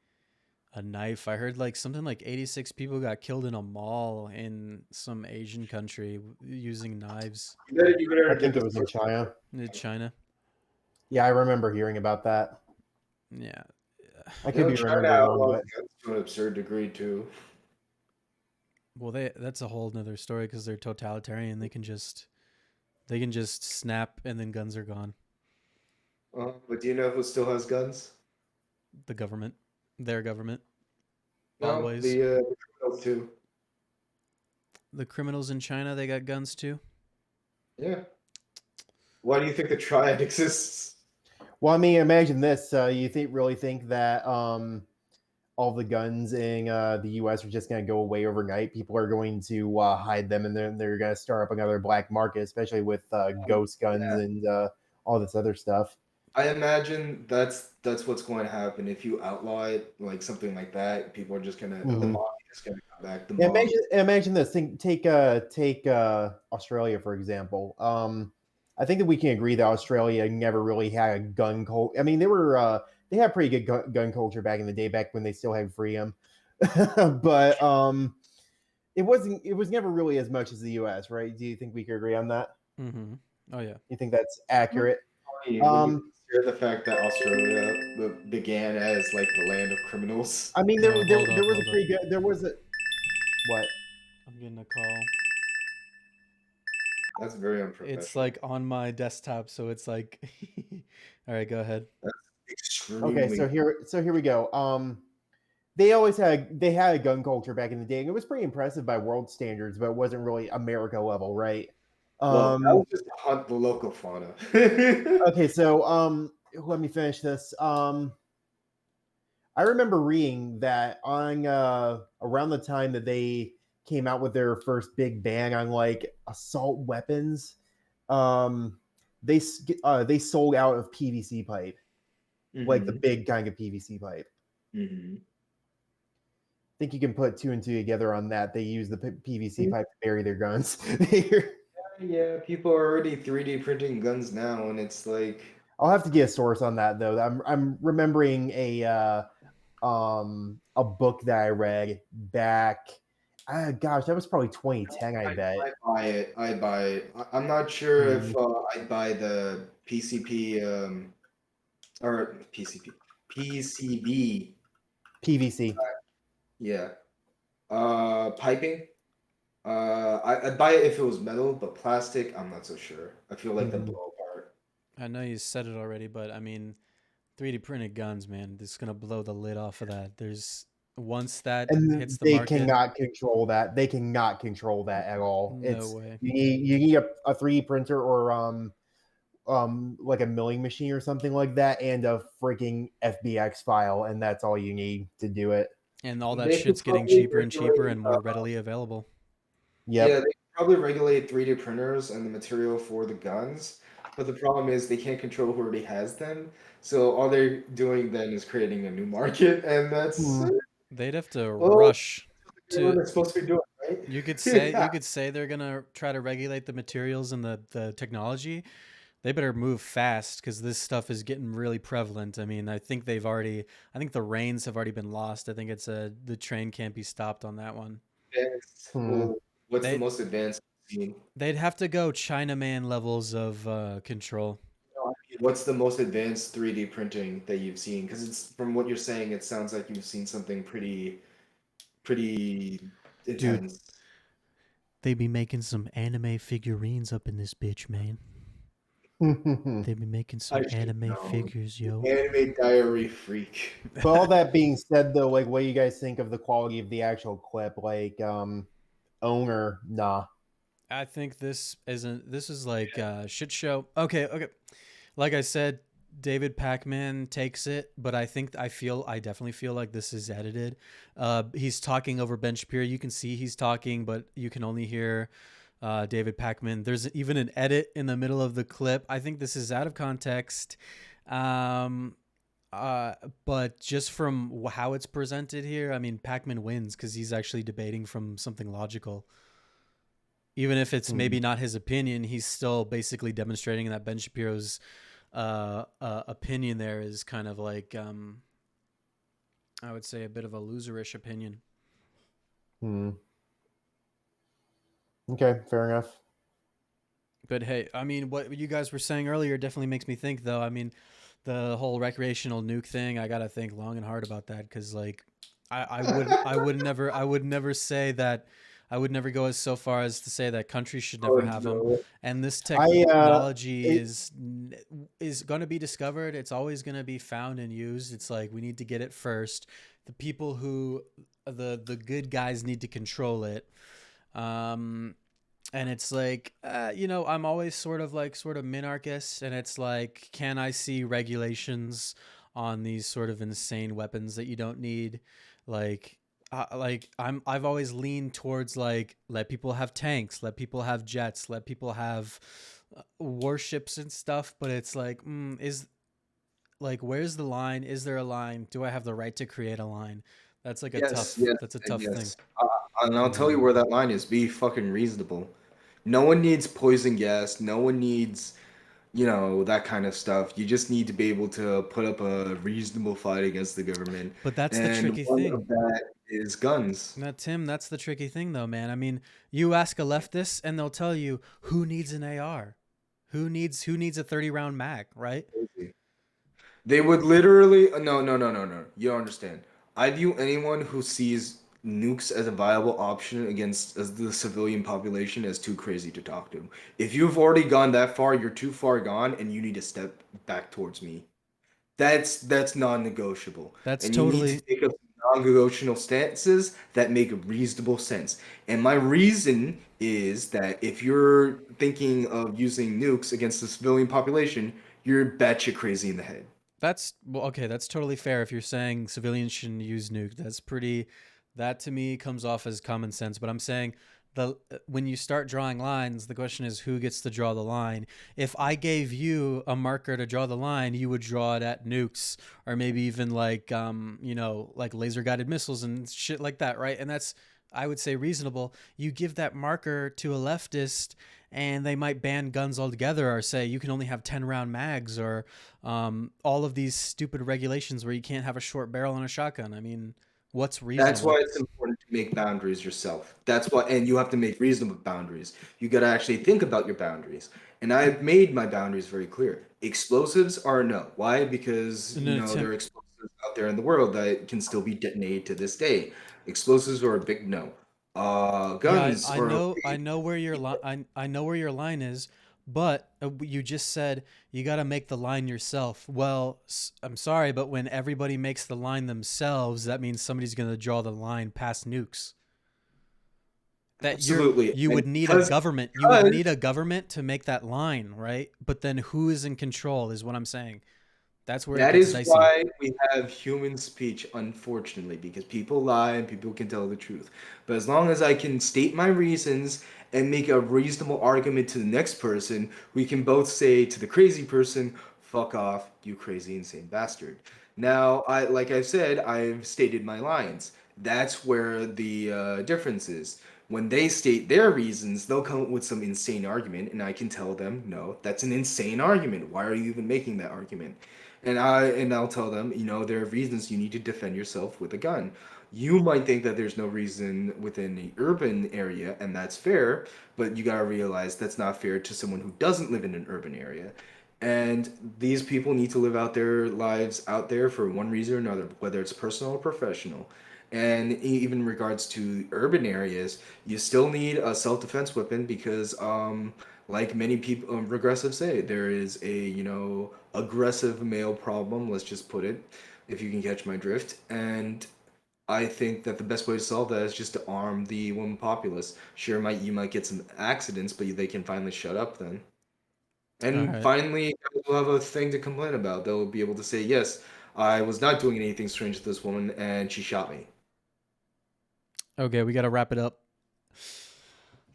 a knife. I heard like something like 86 people got killed in a mall in some Asian country using knives. I think it was in China. In China. Yeah, I remember hearing about that. Yeah. I could be China remembering wrong, outlaws but guns to an absurd degree too. Well, that's a whole nother story because they're totalitarian. They can just snap and then guns are gone. But do you know who still has guns? The government, their government. No, Always. the criminals too. The criminals in China, they got guns too. Yeah. Why do you think the triad exists? Well, I mean, imagine this. You really think that all the guns in the U.S. are just going to go away overnight? People are going to hide them, and then they're going to start up another black market, especially with ghost guns and all this other stuff. I imagine that's what's going to happen if you outlaw it, like something like that. People are just gonna the mob is gonna come back. The mob. Imagine this. Take Australia for example. I think that we can agree that Australia never really had a gun culture. I mean, they had pretty good gun culture back in the day, back when they still had freedom. But it was never really as much as the U.S., right? Do you think we could agree on that? Mm-hmm. Oh yeah. You think that's accurate? When you consider the fact that Australia began as like the land of criminals. I mean, there was a pretty good. There was a what? I'm getting a call. That's very unprofessional. It's like on my desktop, so it's like. All right, go ahead. That's Okay, extremely. so here we go. They had a gun culture back in the day, and it was pretty impressive by world standards, but it wasn't really America level, right? Well, that was just to hunt the local fauna. Okay, so let me finish this. I remember reading that on around the time that they came out with their first big ban on like assault weapons, they sold out of PVC pipe, like the big kind of PVC pipe. Mm-hmm. I think you can put two and two together on that. They use the PVC pipe to bury their guns. Yeah, people are already 3D printing guns now, and it's like I'll have to get a source on that though. I'm remembering a book that I read back. Gosh, that was probably 2010. I bet. I buy it. I'm not sure if I'd buy the PCP or PCB. PVC. Yeah. Piping. I'd buy it if it was metal, but plastic, I'm not so sure. I feel like they blow apart. I know you said it already, but I mean, 3D printed guns, man, this is gonna blow the lid off of that. There's once that hits the they market, cannot control that. They cannot control that at all. No way. You need a 3D printer or like a milling machine or something like that, and a freaking FBX file, and that's all you need to do it. And all that They shit's could getting probably cheaper and cheaper and more regulate, readily available. Yep. Yeah, they could probably regulate 3D printers and the material for the guns, but the problem is they can't control who already has them. So all they're doing then is creating a new market, and that's They'd have to well, rush that's what to. they're supposed to be doing, right? You could say they're gonna try to regulate the materials and the technology. They better move fast because this stuff is getting really prevalent. I mean, I think the reins have already been lost. I think it's the train can't be stopped on that one. Well, what's the most advanced scene? They'd have to go Chinaman levels of control. What's the most advanced 3D printing that you've seen? Because it's from what you're saying, it sounds like you've seen something pretty intense. Dude, they be making some anime figurines up in this bitch, man. They be making some anime figures, yo. Anime diary freak. But all that being said, though, like, what do you guys think of the quality of the actual clip? Like, owner, nah. I think this is like a shit show. Okay. Like I said, David Pacman takes it, but I definitely feel like this is edited. He's talking over Ben Shapiro. You can see he's talking, but you can only hear David Pacman. There's even an edit in the middle of the clip. I think this is out of context. But just from how it's presented here, I mean, Pacman wins because he's actually debating from something logical. Even if it's maybe not his opinion, he's still basically demonstrating that Ben Shapiro's opinion there is kind of like, I would say, a bit of a loserish opinion. Okay, fair enough. But hey, I mean, what you guys were saying earlier definitely makes me think, though. I mean, the whole recreational nuke thing, I gotta think long and hard about that because, like, I would never say that. I would never go so far as to say that countries should never have them. And this technology is going to be discovered. It's always going to be found and used. It's like we need to get it first. The people who the good guys need to control it. And it's like, I'm always sort of minarchist, and it's like, can I see regulations on these sort of insane weapons that you don't need? I've always leaned towards like, let people have tanks, let people have jets, let people have warships and stuff. But it's like, where's the line? Is there a line? Do I have the right to create a line? That's like a tough thing. And I'll tell you where that line is. Be fucking reasonable. No one needs poison gas. No one needs, that kind of stuff. You just need to be able to put up a reasonable fight against the government. But that's the tricky thing. One of that is guns. Now, Tim, that's the tricky thing, though, man. I mean, you ask a leftist, and they'll tell you who needs an AR, who needs a 30-round mag, right? They would literally no. You don't understand. I view anyone who sees nukes as a viable option against as the civilian population as too crazy to talk to. If you've already gone that far, you're too far gone, and you need to step back towards me. That's non-negotiable, That's and you need to totally take up non-negotiable stances that make reasonable sense. And my reason is that if you're thinking of using nukes against the civilian population, you're batshit crazy in the head. That's well, okay. That's totally fair. If you're saying civilians shouldn't use nuke, that's pretty. That to me comes off as common sense. But I'm saying when you start drawing lines, the question is who gets to draw the line. If I gave you a marker to draw the line, you would draw it at nukes or maybe even like like laser guided missiles and shit like that, right? And that's, I would say, reasonable. You give that marker to a leftist and they might ban guns altogether or say you can only have 10-round mags or all of these stupid regulations where you can't have a short barrel on a shotgun. I mean, what's reasonable? That's why it's important to make boundaries yourself. That's why, and you have to make reasonable boundaries. You got to actually think about your boundaries. And I've made my boundaries very clear. Explosives are a no. Why? Because there are explosives out there in the world that can still be detonated to this day. Explosives are a big no. Guns I are know, okay. I know where your line is, but you just said you got to make the line yourself. Well, I'm sorry, but when everybody makes the line themselves, that means somebody's going to draw the line past nukes. That Absolutely. you would And need a government. You would need a government to make that line, right? But then who is in control is what I'm saying. That's where it that gets is dicey. why we have human speech, unfortunately, because people lie and people can tell the truth. But as long as I can state my reasons and make a reasonable argument to the next person, we can both say to the crazy person, fuck off, you crazy insane bastard. Now, like I've said, I've stated my lines. That's where the difference is. When they state their reasons, they'll come up with some insane argument, and I can tell them, no, that's an insane argument. Why are you even making that argument? And I'll tell them, there are reasons you need to defend yourself with a gun. You might think that there's no reason within the urban area, and that's fair, but you gotta realize that's not fair to someone who doesn't live in an urban area. And these people need to live out their lives out there for one reason or another, whether it's personal or professional. And even in regards to urban areas, you still need a self-defense weapon because, like many people, regressive say, there is a, aggressive male problem, let's just put it, if you can catch my drift. And I think that the best way to solve that is just to arm the woman populace. Sure, you might get some accidents, but they can finally shut up then. And right. finally, they'll have a thing to complain about. They'll be able to say, yes, I was not doing anything strange to this woman, and she shot me. Okay, we got to wrap it up.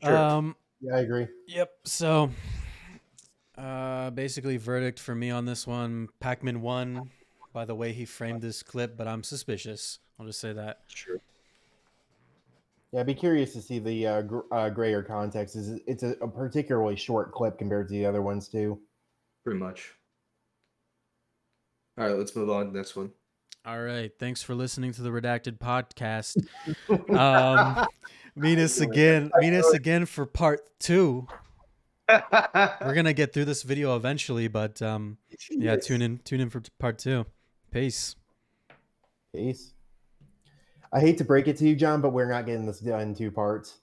Sure. Yeah, I agree. Yep. So, basically, verdict for me on this one: Pac-Man won by the way he framed this clip, but I'm suspicious. I'll just say that. Sure. Yeah, I'd be curious to see the grayer context. It's a particularly short clip compared to the other ones too. Pretty much. All right, let's move on to the next one. All right. Thanks for listening to the Redacted podcast. Meet us again for part 2. We're gonna get through this video eventually, but yeah, tune in for part 2. Peace. Peace. I hate to break it to you, John, but we're not getting this done in 2 parts.